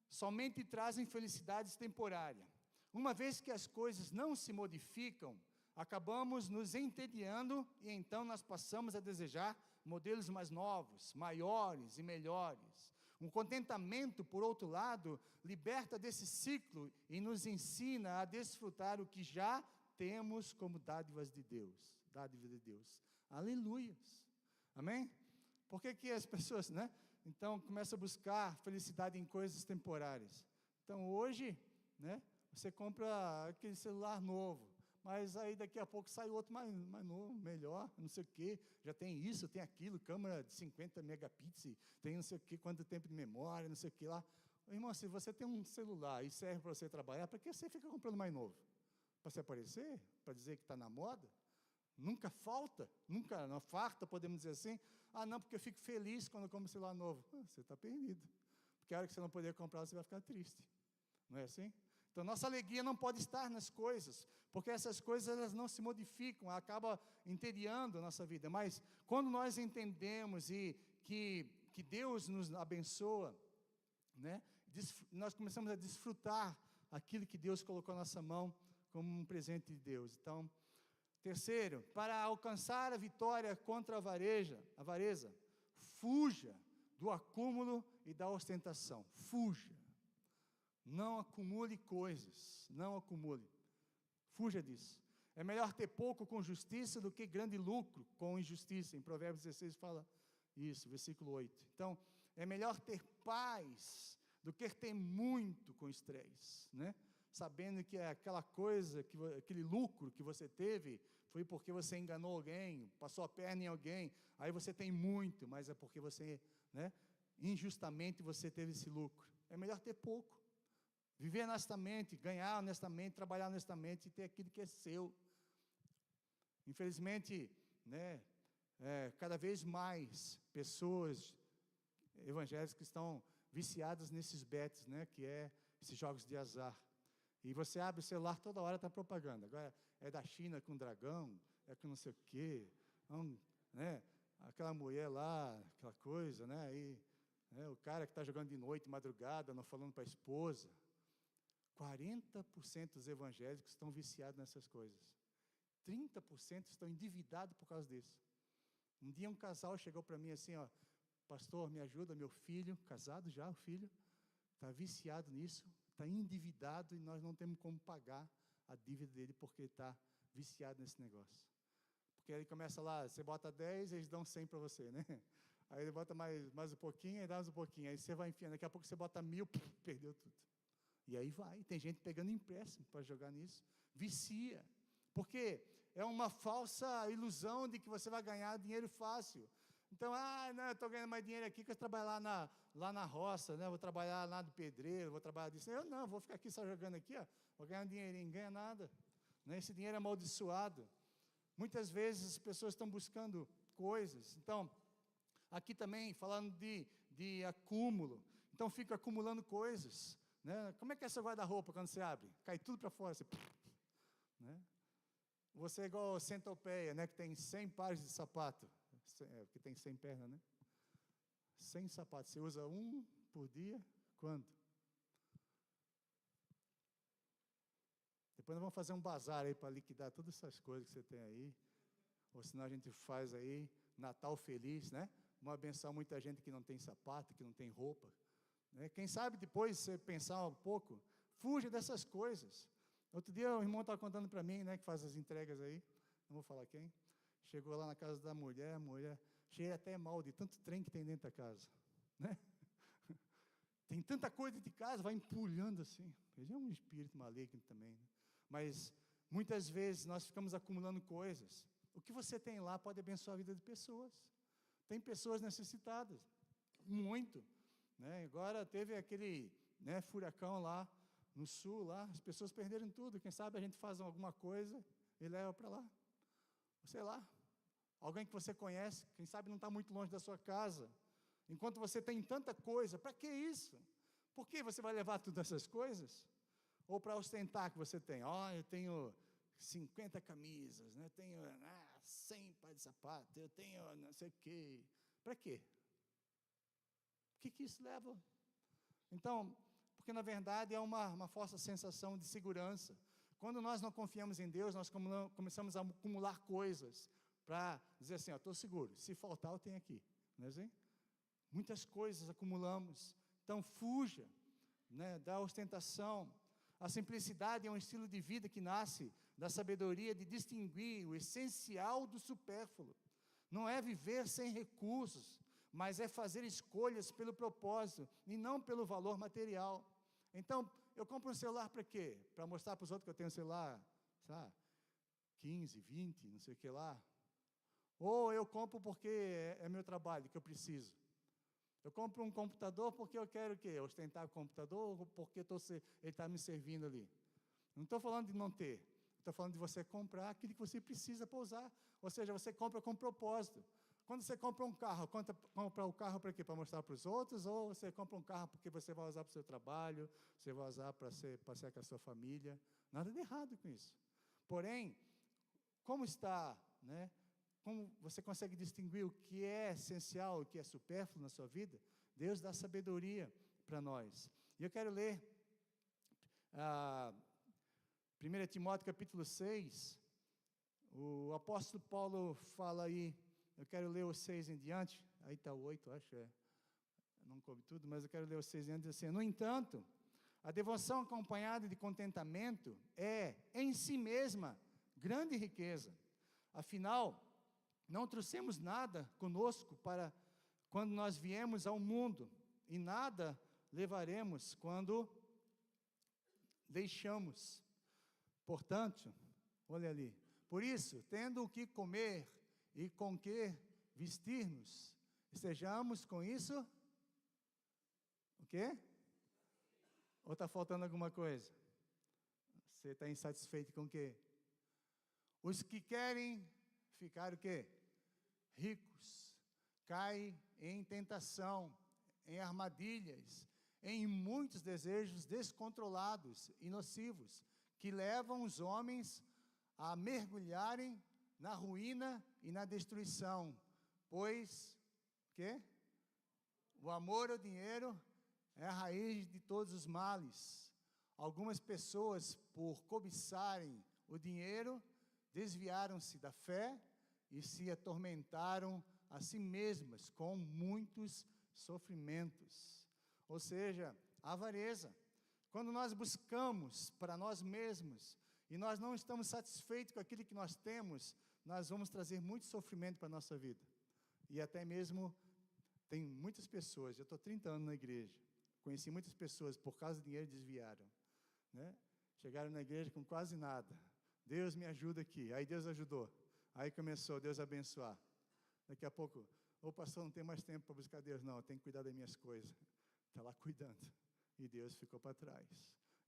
somente trazem felicidades temporárias. Uma vez que as coisas não se modificam, acabamos nos entediando e então nós passamos a desejar modelos mais novos, maiores e melhores. Um contentamento, por outro lado, liberta desse ciclo e nos ensina a desfrutar o que já temos como dádivas de Deus. Dádiva de Deus. Aleluias. Amém? Por que as pessoas, né? Então, começa a buscar felicidade em coisas temporárias. Então, hoje, né, você compra aquele celular novo, mas aí daqui a pouco sai outro mais novo, melhor, não sei o quê, já tem isso, tem aquilo, câmera de 50 megapixels, tem não sei o quê, quanto tempo de memória, não sei o quê lá. Irmão, se você tem um celular e serve para você trabalhar, para que você fica comprando mais novo? Para se aparecer? Para dizer que está na moda? Nunca falta, nunca não farta, podemos dizer assim. Não, porque eu fico feliz quando eu compro um celular novo. Você está perdido. Porque a hora que você não puder comprar, você vai ficar triste. Não é assim? Então, nossa alegria não pode estar nas coisas, porque essas coisas elas não se modificam, acaba entediando a nossa vida. Mas, quando nós entendemos e que Deus nos abençoa, né, nós começamos a desfrutar aquilo que Deus colocou na nossa mão como um presente de Deus. Então, terceiro, para alcançar a vitória contra a avareza, fuja do acúmulo e da ostentação. Fuja. Não acumule coisas, não acumule. Fuja disso. É melhor ter pouco com justiça do que grande lucro com injustiça. Em Provérbios 16 fala isso, versículo 8. Então, é melhor ter paz do que ter muito com estresse, né? Sabendo que aquela coisa, aquele lucro que você teve, foi porque você enganou alguém, passou a perna em alguém, aí você tem muito, mas é porque você, né, injustamente você teve esse lucro. É melhor ter pouco. Viver honestamente, ganhar honestamente, trabalhar honestamente e ter aquilo que é seu. Infelizmente, né, cada vez mais pessoas evangélicas que estão viciadas nesses bets, né, que é esses jogos de azar. E você abre o celular, toda hora está propaganda. Agora é da China com dragão, é com não sei o quê, né? Aquela mulher lá, aquela coisa, né? Aí, né? O cara que está jogando de noite, madrugada, não falando para a esposa. 40% dos evangélicos estão viciados nessas coisas. 30% estão endividados por causa disso. Um dia um casal chegou para mim assim, pastor, me ajuda, meu filho, casado já, o filho, está viciado nisso, está endividado e nós não temos como pagar a dívida dele porque está viciado nesse negócio. Porque ele começa lá, você bota 10, eles dão 100 para você, né? Aí ele bota mais um pouquinho, aí dá mais um pouquinho, aí você vai enfiando, daqui a pouco você bota 1000, perdeu tudo. E aí vai, tem gente pegando empréstimo para jogar nisso, vicia, porque é uma falsa ilusão de que você vai ganhar dinheiro fácil. Então, não, eu estou ganhando mais dinheiro aqui, que eu trabalho lá na roça, né? Vou trabalhar lá de pedreiro, vou trabalhar disso. Eu não, vou ficar aqui só jogando aqui, ó, vou ganhar um dinheirinho, não ganha nada. Né? Esse dinheiro é amaldiçoado. Muitas vezes as pessoas estão buscando coisas. Então, aqui também, falando de acúmulo. Então, fica acumulando coisas. Né? Como é que é seu guarda-roupa quando você abre? Cai tudo para fora. Você, né? Você é igual centopeia, né? Que tem 100 pares de sapato. Que tem 100 pernas, né? 100 sapatos. Você usa um por dia? Quando? Depois nós vamos fazer um bazar aí para liquidar todas essas coisas que você tem aí. Ou senão a gente faz aí Natal feliz, né? Vamos abençoar muita gente que não tem sapato, que não tem roupa. Né? Quem sabe depois você pensar um pouco, fuja dessas coisas. Outro dia o irmão estava contando para mim, né? Que faz as entregas aí. Não vou falar quem. Chegou lá na casa da mulher, a mulher cheira até mal de tanto trem que tem dentro da casa. Né? Tem tanta coisa de casa, vai empulhando assim. Ele é um espírito maligno também. Né? Mas muitas vezes nós ficamos acumulando coisas. O que você tem lá pode abençoar a vida de pessoas. Tem pessoas necessitadas, muito. Né? Agora teve aquele furacão lá no sul, lá, as pessoas perderam tudo. Quem sabe a gente faz alguma coisa e leva para lá. Sei lá, alguém que você conhece, quem sabe não está muito longe da sua casa. Enquanto você tem tanta coisa, para que isso? Por que você vai levar todas essas coisas? Ou para ostentar que você tem? Eu tenho 50 camisas, né? Eu tenho 100 pares de sapato, eu tenho não sei o quê. Para quê? O que isso leva? Então, porque na verdade é uma falsa sensação de segurança. Quando nós não confiamos em Deus, nós começamos a acumular coisas para dizer assim, estou seguro, se faltar eu tenho aqui. Não é assim? Muitas coisas acumulamos. Então fuja, né, da ostentação. A simplicidade é um estilo de vida que nasce da sabedoria de distinguir o essencial do supérfluo. Não é viver sem recursos, mas é fazer escolhas pelo propósito e não pelo valor material. Então, eu compro um celular para quê? Para mostrar para os outros que eu tenho um celular, sabe, 15, 20, não sei o que lá. Ou eu compro porque é meu trabalho, que eu preciso. Eu compro um computador porque eu quero o quê? Ostentar o computador ou porque ele está me servindo ali? Não estou falando de não ter. Estou falando de você comprar aquilo que você precisa para usar. Ou seja, você compra com propósito. Quando você compra um carro, compra o carro para quê? Para mostrar para os outros? Ou você compra um carro porque você vai usar para o seu trabalho, você vai usar para passear com a sua família? Nada de errado com isso. Porém, como está, né? Como você consegue distinguir o que é essencial, o que é supérfluo na sua vida? Deus dá sabedoria para nós. E eu quero ler 1 Timóteo capítulo 6, o apóstolo Paulo fala aí, eu quero ler o 6 em diante, aí está o 8, acho, não coube tudo, mas eu quero ler o 6 em diante, diz assim, no entanto, a devoção acompanhada de contentamento é, em si mesma, grande riqueza. Afinal, não trouxemos nada conosco para quando nós viemos ao mundo, e nada levaremos quando deixamos. Portanto, olha ali, por isso, tendo o que comer e com que vestir-nos, estejamos com isso, o quê? Ou está faltando alguma coisa? Você está insatisfeito com o quê? Os que querem ficar o quê? Ricos, caem em tentação, em armadilhas, em muitos desejos descontrolados e nocivos, que levam os homens a mergulharem na ruína e na destruição, pois, quê? O amor ao dinheiro é a raiz de todos os males. Algumas pessoas, por cobiçarem o dinheiro, desviaram-se da fé e se atormentaram a si mesmas com muitos sofrimentos. Ou seja, a avareza. Quando nós buscamos para nós mesmos e nós não estamos satisfeitos com aquilo que nós temos, nós vamos trazer muito sofrimento para a nossa vida. E até mesmo, tem muitas pessoas, eu estou 30 anos na igreja, conheci muitas pessoas, por causa do dinheiro, desviaram, né? Chegaram na igreja com quase nada. Deus me ajuda aqui. Aí Deus ajudou. Aí começou Deus a abençoar. Daqui a pouco, pastor, não tem mais tempo para buscar Deus. Não, eu tenho que cuidar das minhas coisas. Está lá cuidando. E Deus ficou para trás.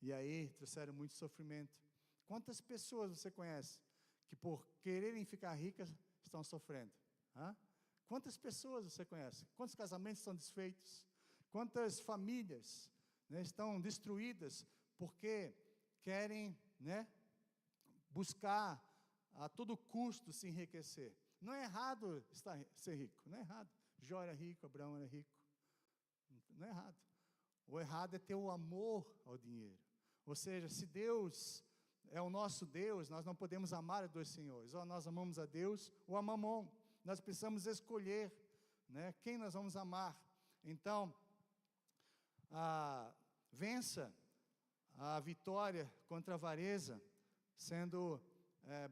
E aí trouxeram muito sofrimento. Quantas pessoas você conhece que por quererem ficar ricas estão sofrendo? Hã? Quantas pessoas você conhece? Quantos casamentos estão desfeitos? Quantas famílias, né, estão destruídas porque querem, né, buscar a todo custo se enriquecer? Não é errado ser rico, não é errado. Jó era rico, Abraão era rico. Não é errado. O errado é ter o amor ao dinheiro. Ou seja, se Deus é o nosso Deus, nós não podemos amar a dois senhores. Ou nós amamos a Deus ou a Mamon. Nós precisamos escolher, né, quem nós vamos amar. Então, vença a vitória contra a avareza,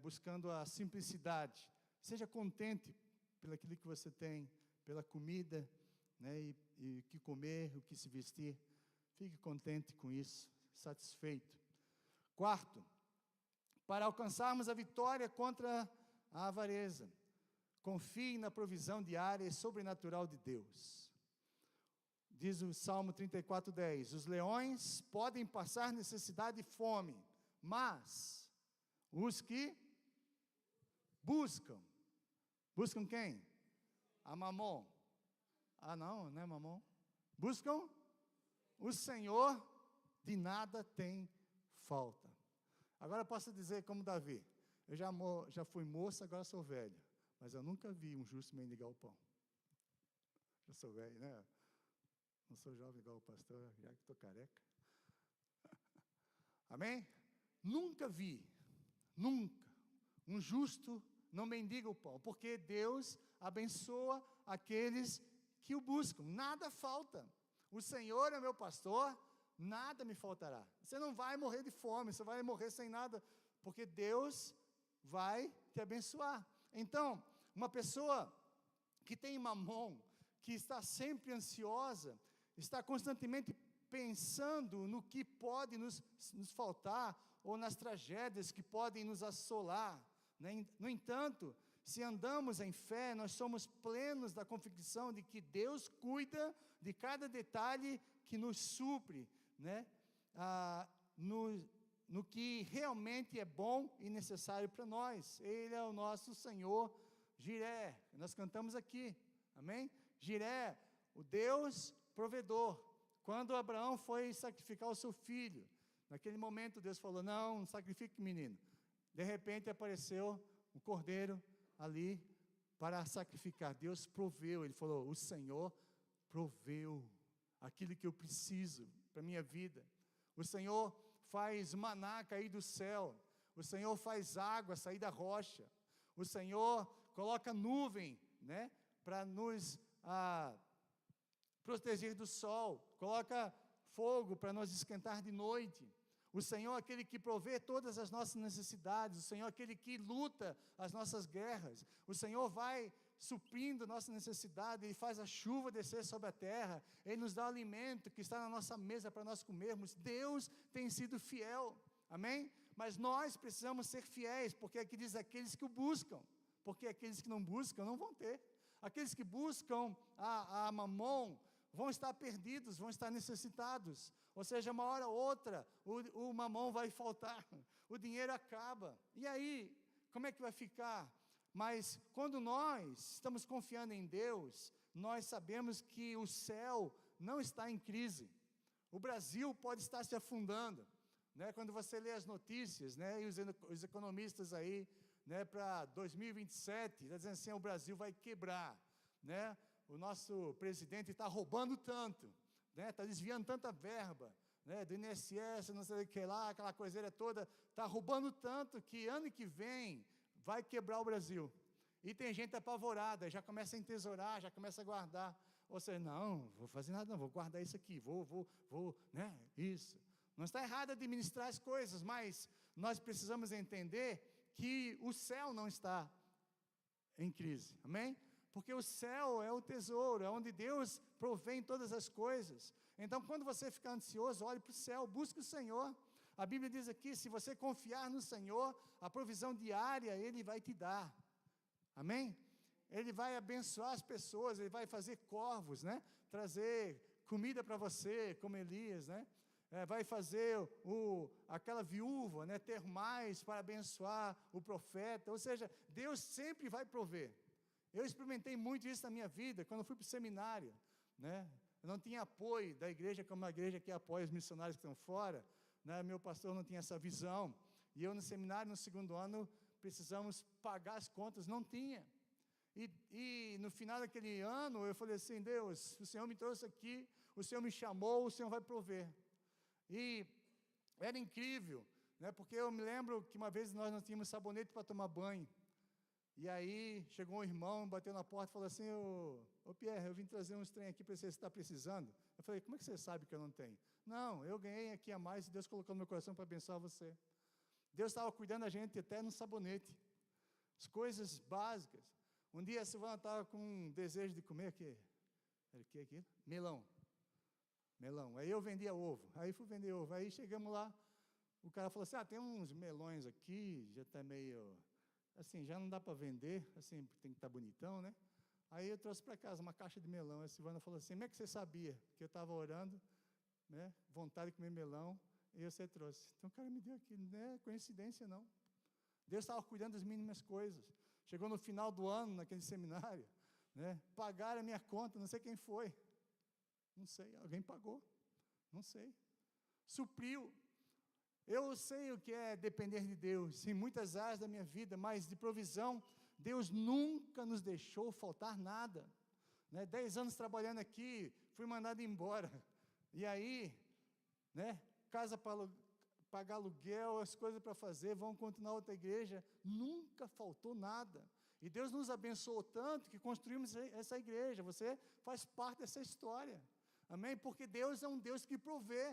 buscando a simplicidade. Seja contente pelo aquilo que você tem, pela comida, né, e o que comer, o que se vestir. Fique contente com isso, satisfeito. Quarto, para alcançarmos a vitória contra a avareza, confie na provisão diária e sobrenatural de Deus. Diz o Salmo 34:10, os leões podem passar necessidade e fome, mas os que buscam quem? A Mamon. Não é Mamon. Buscam o Senhor, de nada tem falta. Agora eu posso dizer como Davi, eu já fui moço, agora sou velho, mas eu nunca vi um justo mendigar o pão. Já sou velho, né? Não sou jovem igual o pastor, já que estou careca. Amém? Nunca vi, um justo não mendiga o pão, porque Deus abençoa aqueles que o buscam, nada falta. O Senhor é meu pastor, nada me faltará. Você não vai morrer de fome, você vai morrer sem nada, porque Deus vai te abençoar. Então, uma pessoa que tem Mamon, que está sempre ansiosa, está constantemente pensando no que pode nos faltar, ou nas tragédias que podem nos assolar, né? No entanto, se andamos em fé, nós somos plenos da convicção de que Deus cuida de cada detalhe que nos supre, né? No que realmente é bom e necessário para nós. Ele é o nosso Senhor Jiré, nós cantamos aqui, amém? Jiré, o Deus provedor. Quando Abraão foi sacrificar o seu filho, naquele momento Deus falou, não sacrifique o menino. De repente apareceu um cordeiro ali para sacrificar. Deus proveu, ele falou, o Senhor proveu aquilo que eu preciso para a minha vida. O Senhor faz maná cair do céu, o Senhor faz água sair da rocha, o Senhor coloca nuvem, né, para nos proteger do sol, coloca fogo para nos esquentar de noite. O Senhor é aquele que provê todas as nossas necessidades, o Senhor é aquele que luta as nossas guerras, o Senhor vai suprindo nossa necessidade, Ele faz a chuva descer sobre a terra, Ele nos dá o alimento que está na nossa mesa para nós comermos. Deus tem sido fiel, amém? Mas nós precisamos ser fiéis, porque aqui diz aqueles que o buscam, porque aqueles que não buscam não vão ter. Aqueles que buscam a Mamon vão estar perdidos, vão estar necessitados. Ou seja, uma hora ou outra, o Mamon vai faltar, o dinheiro acaba. E aí, como é que vai ficar? Mas quando nós estamos confiando em Deus, nós sabemos que o céu não está em crise. O Brasil pode estar se afundando, né? Quando você lê as notícias, né, e os economistas aí, né, para 2027, está dizendo assim, o Brasil vai quebrar, né? O nosso presidente está roubando tanto, né? Está desviando tanta verba, né, do INSS, não sei o que lá, aquela coiseira toda, está roubando tanto que ano que vem vai quebrar o Brasil. E tem gente apavorada, já começa a entesourar, já começa a guardar. Ou seja, não vou fazer nada não, vou guardar isso aqui, vou, né, isso. Não está errado administrar as coisas, mas nós precisamos entender que o céu não está em crise, amém? Porque o céu é o tesouro, é onde Deus provém todas as coisas. Então, quando você ficar ansioso, olhe para o céu, busque o Senhor. A Bíblia diz aqui, se você confiar no Senhor, a provisão diária Ele vai te dar. Amém? Ele vai abençoar as pessoas, Ele vai fazer corvos, né? Trazer comida para você, como Elias, né? Vai fazer aquela viúva, né? Ter mais para abençoar o profeta. Ou seja, Deus sempre vai prover. Eu experimentei muito isso na minha vida, quando eu fui para o seminário, né? Eu não tinha apoio da igreja, como a igreja que apoia os missionários que estão fora, né? Meu pastor não tinha essa visão, e eu no seminário, no segundo ano, precisamos pagar as contas, não tinha, e no final daquele ano, eu falei assim, Deus, o Senhor me trouxe aqui, o Senhor me chamou, o Senhor vai prover, e era incrível, né? Porque eu me lembro que uma vez nós não tínhamos sabonete para tomar banho, e aí chegou um irmão, bateu na porta e falou assim, ô Pierre, eu vim trazer uns trem aqui para você, está precisando? Eu falei, como é que você sabe que eu não tenho? Não, eu ganhei aqui a mais e Deus colocou no meu coração para abençoar você. Deus estava cuidando da gente até no sabonete, as coisas básicas. Um dia a Silvana estava com um desejo de comer o que aquilo? Melão. Aí eu vendia ovo, aí fui vender ovo, aí chegamos lá, o cara falou assim, tem uns melões aqui, já está meio... assim, já não dá para vender, assim, tem que estar bonitão, né? Aí eu trouxe para casa uma caixa de melão, a Silvana falou assim, como é que você sabia? Que eu estava orando, né? Vontade de comer melão, e você trouxe. Então o cara me deu aqui, não é coincidência não. Deus estava cuidando das mínimas coisas. Chegou no final do ano, naquele seminário, né? Pagaram a minha conta, não sei quem foi. Não sei, alguém pagou, não sei. Supriu. Eu sei o que é depender de Deus, em muitas áreas da minha vida, mas de provisão, Deus nunca nos deixou faltar nada. 10 anos trabalhando aqui, fui mandado embora, e aí, né, casa para pagar aluguel, as coisas para fazer, vamos continuar outra igreja, nunca faltou nada. E Deus nos abençoou tanto que construímos essa igreja, você faz parte dessa história, amém? Porque Deus é um Deus que provê.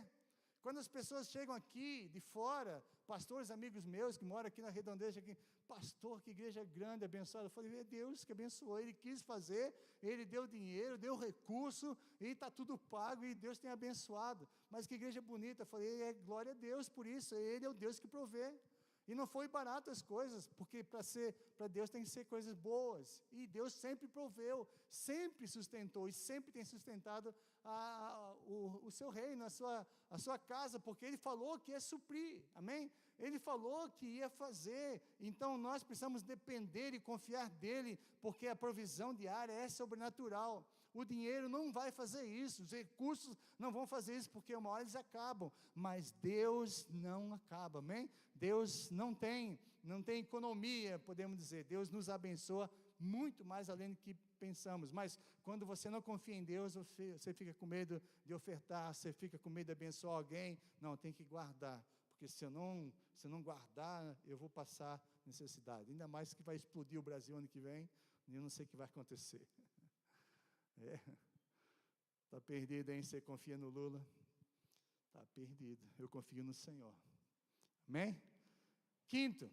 Quando as pessoas chegam aqui de fora, pastores, amigos meus que moram aqui na Redondeza, aqui, pastor, que igreja grande, abençoada. Eu falei, é Deus que abençoou, Ele quis fazer, Ele deu dinheiro, deu recurso, e está tudo pago, e Deus tem abençoado. Mas que igreja bonita, eu falei, glória a Deus por isso, Ele é o Deus que provê. E não foi barato as coisas, porque para Deus tem que ser coisas boas. E Deus sempre proveu, sempre sustentou e sempre tem sustentado o seu reino, a sua casa, porque Ele falou que ia suprir, amém? Ele falou que ia fazer, então nós precisamos depender e confiar dEle, porque a provisão diária é sobrenatural. O dinheiro não vai fazer isso, os recursos não vão fazer isso, porque uma hora eles acabam, mas Deus não acaba, amém? Deus não tem economia, podemos dizer, Deus nos abençoa muito mais além do que pensamos, mas quando você não confia em Deus, você fica com medo de ofertar, você fica com medo de abençoar alguém, não, tem que guardar, porque se eu não guardar, eu vou passar necessidade, ainda mais que vai explodir o Brasil ano que vem, e eu não sei o que vai acontecer. Está perdido, hein? Você confia no Lula? Está perdido, eu confio no Senhor, amém? Quinto,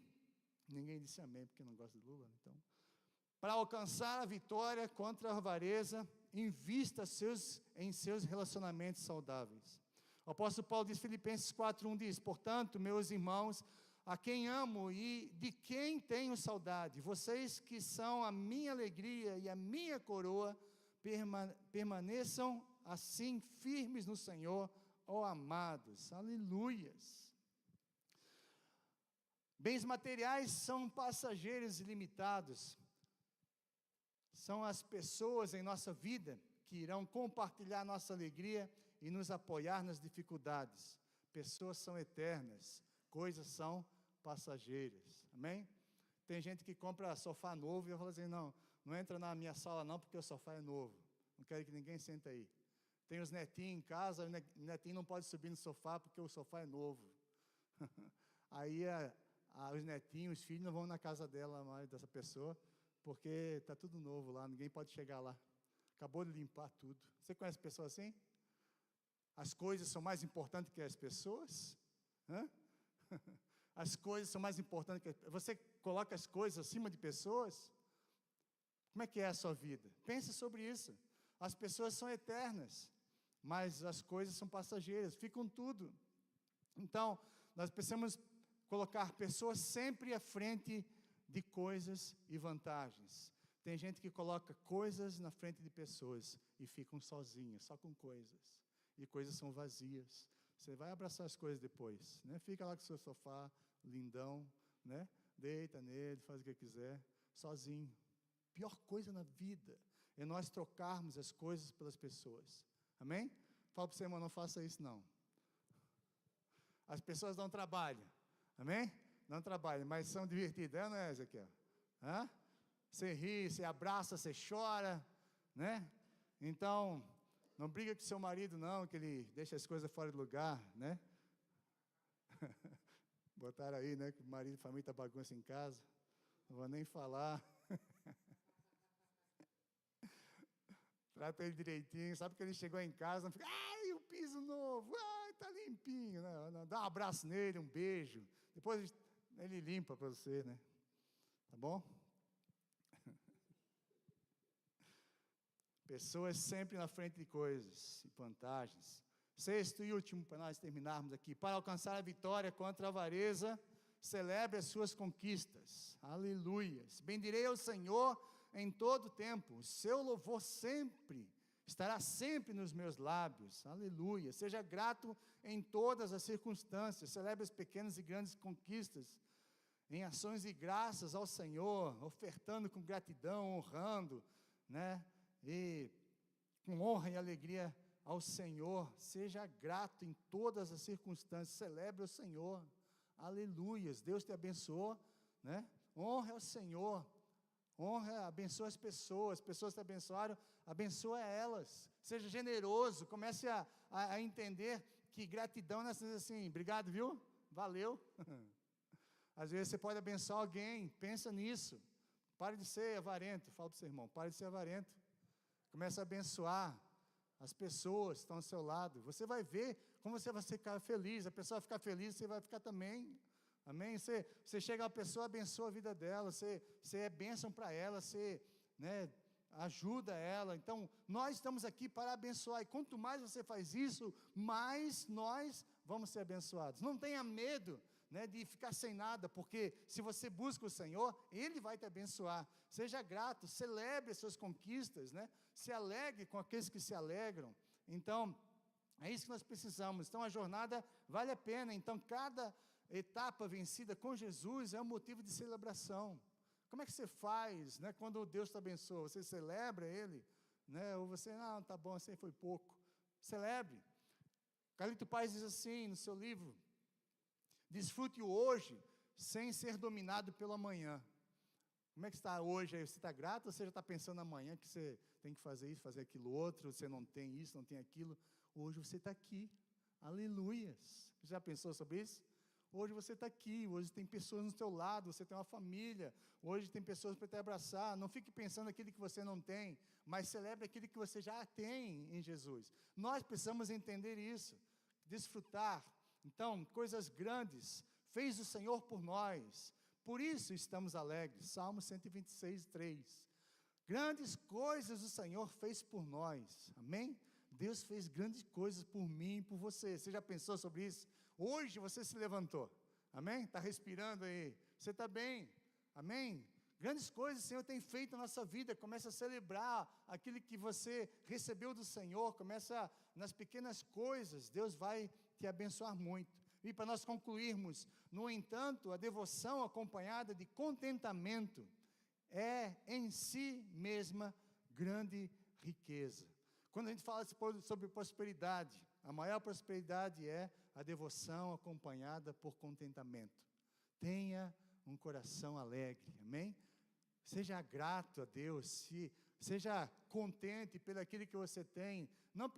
ninguém disse amém, porque não gosta de Lula, então, para alcançar a vitória contra a avareza, invista em seus relacionamentos saudáveis. O apóstolo Paulo diz, Filipenses 4:1 diz, portanto, meus irmãos, a quem amo e de quem tenho saudade, vocês que são a minha alegria e a minha coroa, permaneçam assim firmes no Senhor, ó amados, aleluias. Bens materiais são passageiros e limitados, são as pessoas em nossa vida que irão compartilhar nossa alegria e nos apoiar nas dificuldades. Pessoas são eternas, coisas são passageiras, amém? Tem gente que compra sofá novo e eu falo assim, não entra na minha sala não, porque o sofá é novo, não quero que ninguém senta aí. Tem os netinhos em casa, o netinho não pode subir no sofá, porque o sofá é novo. Aí os netinhos, os filhos não vão na casa dela mais, dessa pessoa, porque está tudo novo lá, ninguém pode chegar lá. Acabou de limpar tudo. Você conhece pessoas assim? As coisas são mais importantes que as pessoas? As coisas são mais importantes que... Você coloca as coisas acima de pessoas? Como é que é a sua vida? Pense sobre isso. As pessoas são eternas, mas as coisas são passageiras, ficam tudo. Então, nós precisamos colocar pessoas sempre à frente de coisas e vantagens. Tem gente que coloca coisas na frente de pessoas e ficam sozinhas, só com coisas. E coisas são vazias. Você vai abraçar as coisas depois, né? Fica lá com o seu sofá, lindão, né? Deita nele, faz o que quiser, sozinho. Pior coisa na vida é nós trocarmos as coisas pelas pessoas. Amém? Fala para você, irmão, não faça isso não. As pessoas não trabalham. Amém? Não trabalham, mas são divertidas, não é, Ezequiel? Hã? Você ri, você abraça, você chora, né? Então, não briga com seu marido não, que ele deixa as coisas fora do lugar, né? Botaram aí, né, que o marido e a família tá bagunça em casa. Não vou nem falar. Trata ele direitinho, sabe que ele chegou em casa, não fica, ai, o piso novo, ai, tá limpinho, não, dá um abraço nele, um beijo, depois ele limpa para você, né? Tá bom? Pessoas sempre na frente de coisas e vantagens. Sexto e último, para nós terminarmos aqui. Para alcançar a vitória contra a avareza, celebre as suas conquistas. Aleluias. Bendirei ao Senhor em todo o tempo. O seu louvor sempre estará sempre nos meus lábios. Aleluia. Seja grato em todas as circunstâncias. Celebre as pequenas e grandes conquistas em ações de graças ao Senhor, ofertando com gratidão, honrando, né? E com honra e alegria ao Senhor. Seja grato em todas as circunstâncias. Celebre o Senhor. Aleluias. Deus te abençoou, né? Honra ao Senhor. Honra, abençoa as pessoas te abençoaram, abençoa elas. Seja generoso. Comece a entender que gratidão não é assim, obrigado, viu? Valeu. Às vezes você pode abençoar alguém, pensa nisso. Pare de ser avarento, fala para o seu irmão, pare de ser avarento. Comece a abençoar as pessoas que estão ao seu lado. Você vai ver como você vai ficar feliz, a pessoa vai ficar feliz, você vai ficar também. Amém? Você chega a pessoa, abençoa a vida dela, você é bênção para ela, você, né, ajuda ela. Então, nós estamos aqui para abençoar, e quanto mais você faz isso, mais nós vamos ser abençoados. Não tenha medo, né, de ficar sem nada, porque se você busca o Senhor, Ele vai te abençoar. Seja grato, celebre as suas conquistas, né? Se alegre com aqueles que se alegram. Então, é isso que nós precisamos. Então, a jornada vale a pena. Então, cada etapa vencida com Jesus é um motivo de celebração. Como é que você faz, né, quando Deus te abençoa? Você celebra Ele, né? Ou você, não, tá bom, assim foi pouco. Celebre. Carlito Paz diz assim no seu livro: desfrute o hoje sem ser dominado pelo amanhã. Como é que está hoje aí? Você está grato ou você já está pensando amanhã que você tem que fazer isso, fazer aquilo outro, você não tem isso, não tem aquilo? Hoje você está aqui. Aleluias. Já pensou sobre isso? Hoje você está aqui, hoje tem pessoas no seu lado, você tem uma família, hoje tem pessoas para te abraçar. Não fique pensando naquilo que você não tem, mas celebre aquilo que você já tem em Jesus. Nós precisamos entender isso, desfrutar. Então, coisas grandes fez o Senhor por nós, por isso estamos alegres. Salmo 126, 3. Grandes coisas o Senhor fez por nós, amém? Deus fez grandes coisas por mim e por você. Você já pensou sobre isso? Hoje você se levantou, amém? Está respirando aí, você está bem, amém? Grandes coisas o Senhor tem feito na nossa vida. Começa a celebrar aquilo que você recebeu do Senhor. Começa nas pequenas coisas, Deus vai te abençoar muito. E para nós concluirmos, no entanto, a devoção acompanhada de contentamento é em si mesma grande riqueza. Quando a gente fala sobre prosperidade, a maior prosperidade é a devoção acompanhada por contentamento. Tenha um coração alegre, amém? Seja grato a Deus, seja contente pelo aquilo que você tem, não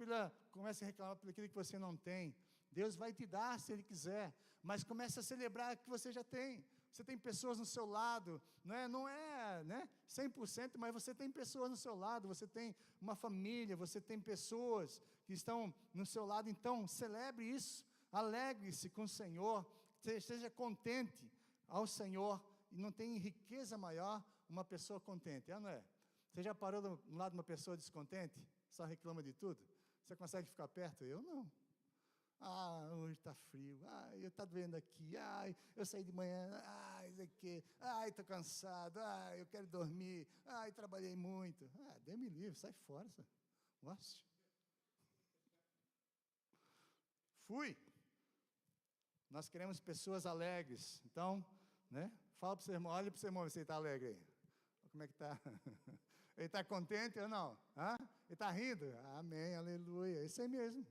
comece a reclamar pelo aquilo que você não tem. Deus vai te dar se Ele quiser, mas comece a celebrar o que você já tem. Você tem pessoas no seu lado, não é 100%, mas você tem pessoas no seu lado, você tem uma família, você tem pessoas que estão no seu lado. Então, celebre isso, alegre-se com o Senhor, seja contente ao Senhor, e não tem riqueza maior uma pessoa contente, não é? Você já parou do lado de uma pessoa descontente? Só reclama de tudo? Você consegue ficar perto? Eu não. Hoje está frio. Eu está doendo aqui. Eu saí de manhã. Isso aqui. Estou cansado. Eu quero dormir. Trabalhei muito. Deus me livre, sai fora. Nossa. Fui. Nós queremos pessoas alegres. Então, né? Fala para o seu irmão, olha para o seu irmão, se ele está alegre aí. Como é que está? Ele está contente ou não? Ele está rindo? Amém, aleluia. É isso aí mesmo.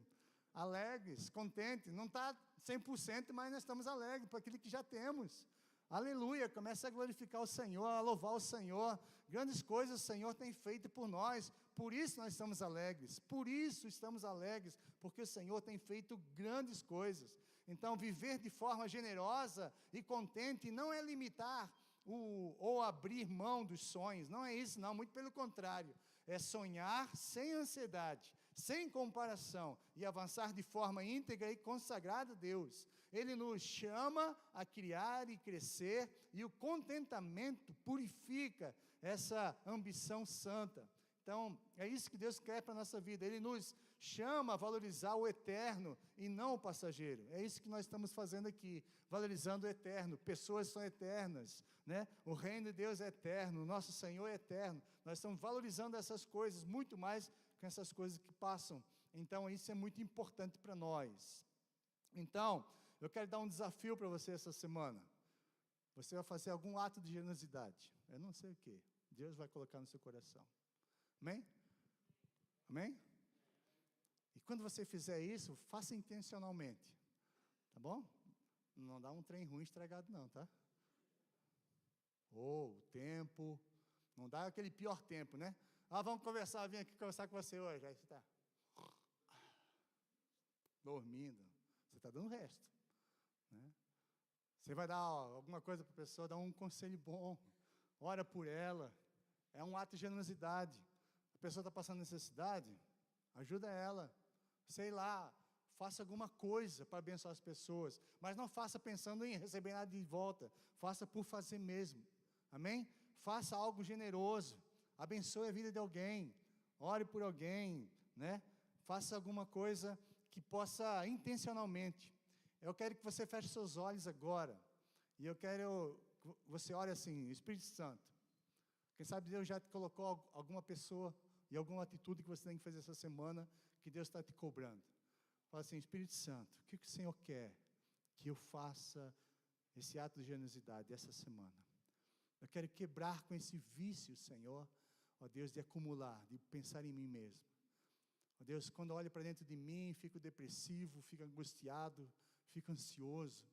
Alegres, contentes. Não está 100%, mas nós estamos alegres por aquilo que já temos. Aleluia. Começa a glorificar o Senhor, a louvar o Senhor. Grandes coisas o Senhor tem feito por nós. Por isso nós estamos alegres. Por isso estamos alegres, porque o Senhor tem feito grandes coisas. Então, viver de forma generosa e contente não é limitar ou abrir mão dos sonhos, não é isso não, muito pelo contrário, é sonhar sem ansiedade, sem comparação e avançar de forma íntegra e consagrada a Deus. Ele nos chama a criar e crescer, e o contentamento purifica essa ambição santa. Então, é isso que Deus quer para a nossa vida. Ele nos chama a valorizar o eterno e não o passageiro. É isso que nós estamos fazendo aqui, valorizando o eterno. Pessoas são eternas, né? O reino de Deus é eterno, o nosso Senhor é eterno. Nós estamos valorizando essas coisas muito mais que essas coisas que passam. Então, isso é muito importante para nós. Então, eu quero dar um desafio para você essa semana. Você vai fazer algum ato de generosidade. Eu não sei o que. Deus vai colocar no seu coração. Amém? Amém? E quando você fizer isso, faça intencionalmente. Tá bom? Não dá um trem ruim estragado não, tá? O tempo. Não dá aquele pior tempo, né? Vamos conversar, vim aqui conversar com você hoje. Aí você está dormindo. Você está dando o resto. Né? Você vai dar alguma coisa para a pessoa, dá um conselho bom. Ora por ela. É um ato de generosidade. A pessoa está passando necessidade, ajuda ela. Sei lá, faça alguma coisa para abençoar as pessoas. Mas não faça pensando em receber nada de volta. Faça por fazer mesmo. Amém? Faça algo generoso. Abençoe a vida de alguém. Ore por alguém, né? Faça alguma coisa que possa intencionalmente. Eu quero que você feche seus olhos agora. E eu quero que você ore assim, Espírito Santo. Quem sabe Deus já te colocou alguma pessoa e alguma atitude que você tem que fazer essa semana, que Deus está te cobrando. Fala assim, Espírito Santo, o que o Senhor quer que eu faça esse ato de generosidade essa semana? Eu quero quebrar com esse vício, Senhor, ó Deus, de acumular, de pensar em mim mesmo. Ó Deus, quando eu olho para dentro de mim, fico depressivo, fico angustiado, fico ansioso.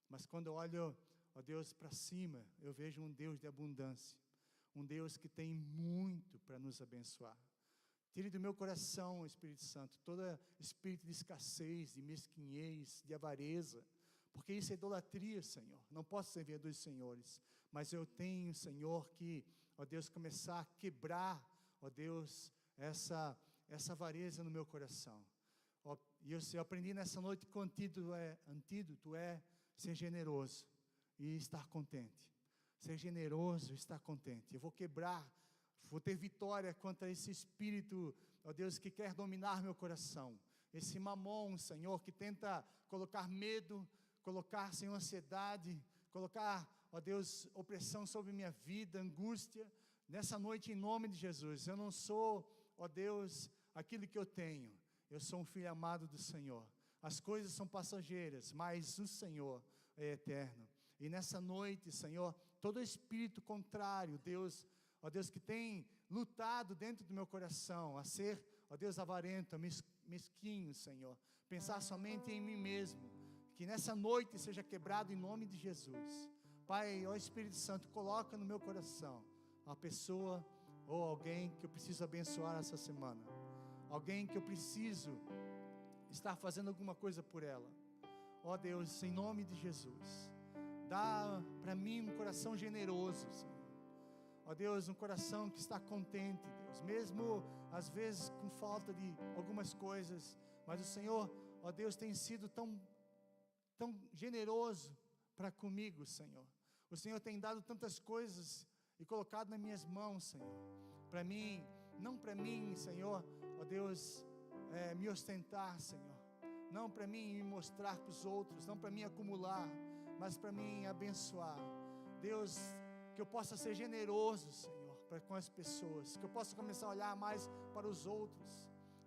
Mas quando eu olho, ó Deus, para cima, eu vejo um Deus de abundância. Um Deus que tem muito para nos abençoar. Tire do meu coração, Espírito Santo, todo espírito de escassez, de mesquinhez, de avareza, porque isso é idolatria, Senhor. Não posso servir a dois senhores, mas eu tenho, Senhor, que, ó Deus, começar a quebrar, ó Deus, essa avareza no meu coração. E eu aprendi nessa noite que o antídoto é ser generoso e estar contente. Ser generoso, estar contente. Eu vou quebrar, vou ter vitória contra esse espírito, ó Deus, que quer dominar meu coração. Esse mamon, Senhor, que tenta colocar medo, colocar, Senhor, ansiedade, colocar, ó Deus, opressão sobre minha vida, angústia. Nessa noite, em nome de Jesus, eu não sou, ó Deus, aquilo que eu tenho. Eu sou um filho amado do Senhor. As coisas são passageiras, mas o Senhor é eterno. E nessa noite, Senhor, todo espírito contrário, Deus, ó Deus, que tem lutado dentro do meu coração, a ser, ó Deus, avarento, mesquinho, Senhor, pensar somente em mim mesmo, que nessa noite seja quebrado em nome de Jesus. Pai, ó Espírito Santo, coloca no meu coração uma pessoa ou alguém que eu preciso abençoar essa semana, alguém que eu preciso estar fazendo alguma coisa por ela. Ó Deus, em nome de Jesus, dá para mim um coração generoso, Senhor. Ó Deus, um coração que está contente, Deus, mesmo às vezes com falta de algumas coisas, mas o Senhor, ó Deus, tem sido tão generoso para comigo, Senhor. O Senhor tem dado tantas coisas e colocado nas minhas mãos, Senhor. para mim, não para mim, Senhor, ó Deus, me ostentar, Senhor, não para mim me mostrar para os outros, não para mim acumular, mas para mim abençoar. Deus, que eu possa ser generoso, Senhor, com as pessoas, que eu possa começar a olhar mais para os outros.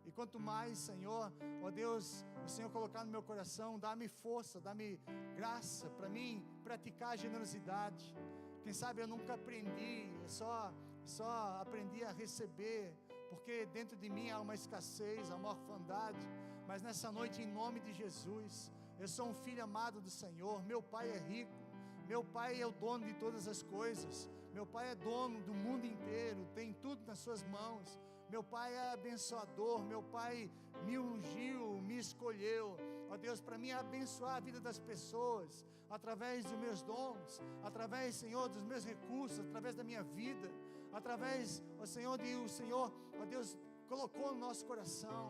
E quanto mais, Senhor, ó Deus, o Senhor colocar no meu coração, dá-me força, dá-me graça para mim praticar a generosidade. Quem sabe eu nunca aprendi, só aprendi a receber, porque dentro de mim há uma escassez, há uma orfandade. Mas nessa noite, em nome de Jesus, eu sou um filho amado do Senhor. Meu Pai é rico, meu Pai é o dono de todas as coisas, meu Pai é dono do mundo inteiro, tem tudo nas suas mãos. Meu Pai é abençoador, meu Pai me ungiu, me escolheu, ó Deus, para mim abençoar a vida das pessoas, através dos meus dons, através, Senhor, dos meus recursos, através da minha vida, através, ó Senhor, o Senhor, ó Deus, colocou no nosso coração.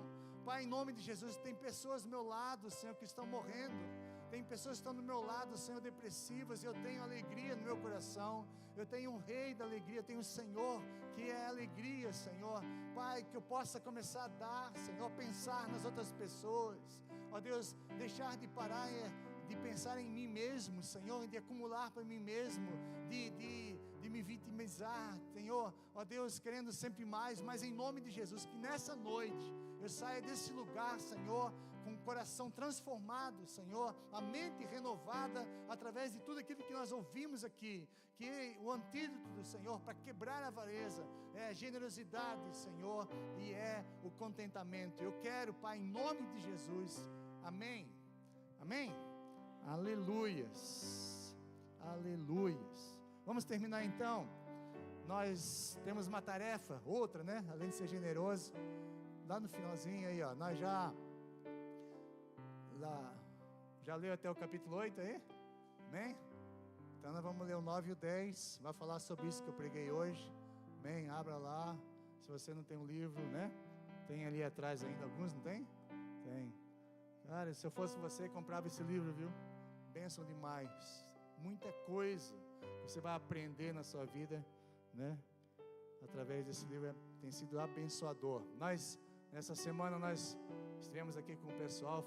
Pai, em nome de Jesus, tem pessoas do meu lado, Senhor, que estão morrendo. Tem pessoas que estão do meu lado, Senhor, depressivas, e eu tenho alegria no meu coração. Eu tenho um Rei da alegria, eu tenho um Senhor que é alegria, Senhor. Pai, que eu possa começar a dar, Senhor, pensar nas outras pessoas. Ó Deus, deixar de parar de pensar em mim mesmo, Senhor, de acumular para mim mesmo, de me vitimizar, Senhor, ó Deus, querendo sempre mais, mas em nome de Jesus, que nessa noite eu saia desse lugar, Senhor, com o coração transformado, Senhor, a mente renovada, através de tudo aquilo que nós ouvimos aqui, que o antídoto do Senhor, para quebrar a avareza, é a generosidade, Senhor, e é o contentamento. Eu quero, Pai, em nome de Jesus, amém, amém, aleluias, aleluias. Vamos terminar então. Nós temos uma tarefa, outra, né, além de ser generoso, lá no finalzinho aí, ó, nós já leu até o capítulo 8 aí? Amém? Então nós vamos ler o 9 e o 10, vai falar sobre isso que eu preguei hoje. Amém? Abra lá, se você não tem um livro, né? Tem ali atrás ainda, alguns não tem? Tem. Cara, se eu fosse você, comprava esse livro, viu? Bênção demais, muita coisa que você vai aprender na sua vida, né? Através desse livro, tem sido abençoador. Nessa semana nós estivemos aqui com o pessoal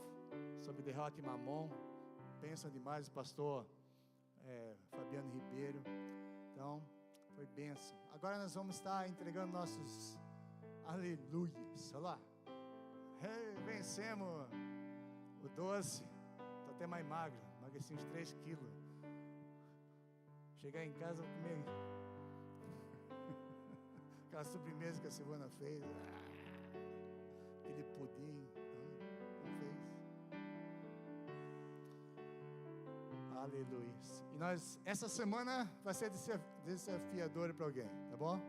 sobre derrota e mamon. Bênção demais, o pastor Fabiano Ribeiro. Então, foi bênção. Agora nós vamos estar entregando nossos aleluias. Olha lá. Vencemos o doce. Estou até mais magro. Emagreci uns 3 quilos. Chegar em casa, vou comer aquela sobremesa que a Silvana fez. Aquele pudim. Não fez? Aleluia. E essa semana vai ser desafiadora para alguém, tá bom?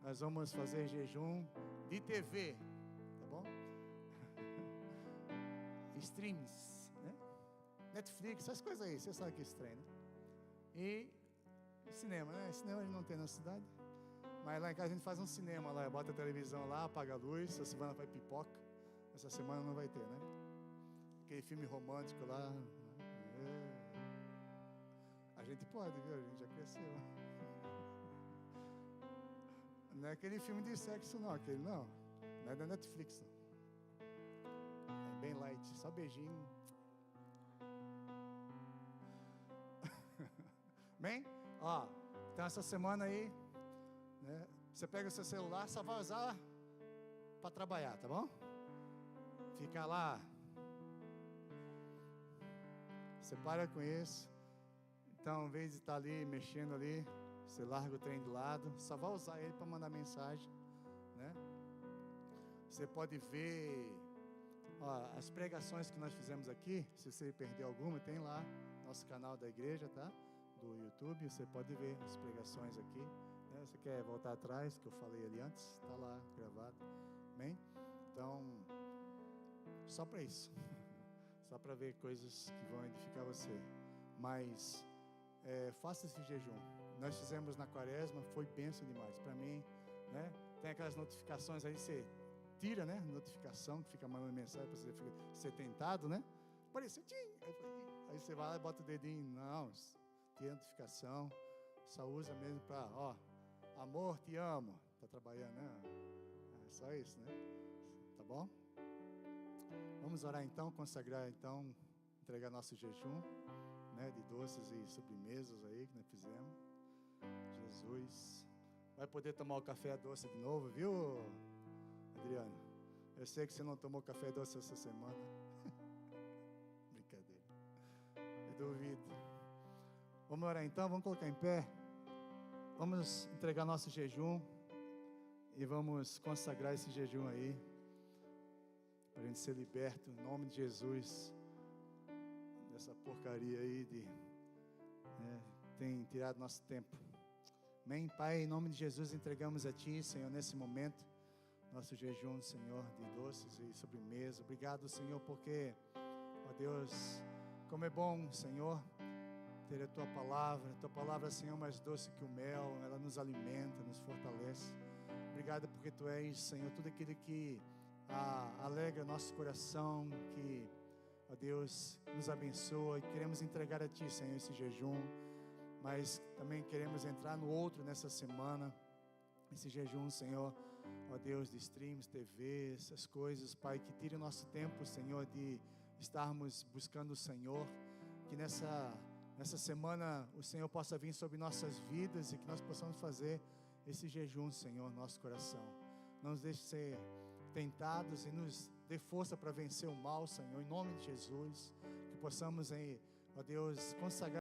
Nós vamos fazer jejum de TV, tá bom? Streams, né? Netflix, essas coisas aí, você sabe que é estranho, né? E cinema, né? Cinema a gente não tem na cidade, mas lá em casa a gente faz um cinema lá, bota a televisão lá, apaga a luz, a Silvana vai pipoca. Essa semana não vai ter, né? Aquele filme romântico lá. A gente pode, viu? A gente já cresceu. Não é aquele filme de sexo, não. Aquele não. Não é da Netflix, não. É bem light, só beijinho. Bem? Ó, então essa semana aí, né? Você pega o seu celular, só vai usar para trabalhar, tá bom? Fica lá. Você para com isso. Então, em vez de estar ali, mexendo ali, você larga o trem de lado. Só vai usar ele para mandar mensagem, né? Você pode ver as pregações que nós fizemos aqui. Se você perdeu alguma, tem lá nosso canal da igreja, tá? Do YouTube, você pode ver as pregações aqui, né? Você quer voltar atrás, que eu falei ali antes, está lá gravado. Amém? Então, só para isso. Só para ver coisas que vão edificar você. Mas faça esse jejum. Nós fizemos na quaresma, foi bênção demais para mim, né? Tem aquelas notificações aí, você tira, né? Notificação que fica mandando mensagem para você ser tentado, né? Apareceu, aí você vai lá e bota o dedinho. Não, tira a notificação. Só usa mesmo para, amor, te amo. Está trabalhando, né? É só isso, né? Tá bom? Vamos orar então, consagrar então, entregar nosso jejum, né? De doces e sobremesas aí que nós fizemos. Jesus. Vai poder tomar o café doce de novo, viu, Adriano? Eu sei que você não tomou café doce essa semana. Brincadeira. Eu duvido. Vamos orar então, vamos colocar em pé. Vamos entregar nosso jejum e vamos consagrar esse jejum aí, para a gente ser liberto, em nome de Jesus, dessa porcaria aí tem tirado nosso tempo. Amém? Pai, em nome de Jesus, entregamos a Ti, Senhor, nesse momento, nosso jejum, Senhor, de doces e sobremesa. Obrigado, Senhor, porque, ó Deus, como é bom, Senhor, ter a Tua palavra, Senhor, mais doce que o mel, ela nos alimenta, nos fortalece. Obrigado porque Tu és, Senhor, tudo aquilo que alegra nosso coração, que, ó Deus, nos abençoa, e queremos entregar a Ti, Senhor, esse jejum, mas também queremos entrar no outro nessa semana, esse jejum, Senhor, ó Deus, de streams, TV, essas coisas, Pai, que tire o nosso tempo, Senhor, de estarmos buscando o Senhor, que nessa semana o Senhor possa vir sobre nossas vidas e que nós possamos fazer esse jejum, Senhor, no nosso coração. Não nos deixe ser tentados e nos dê força para vencer o mal, Senhor, em nome de Jesus, que possamos, ó Deus, consagrar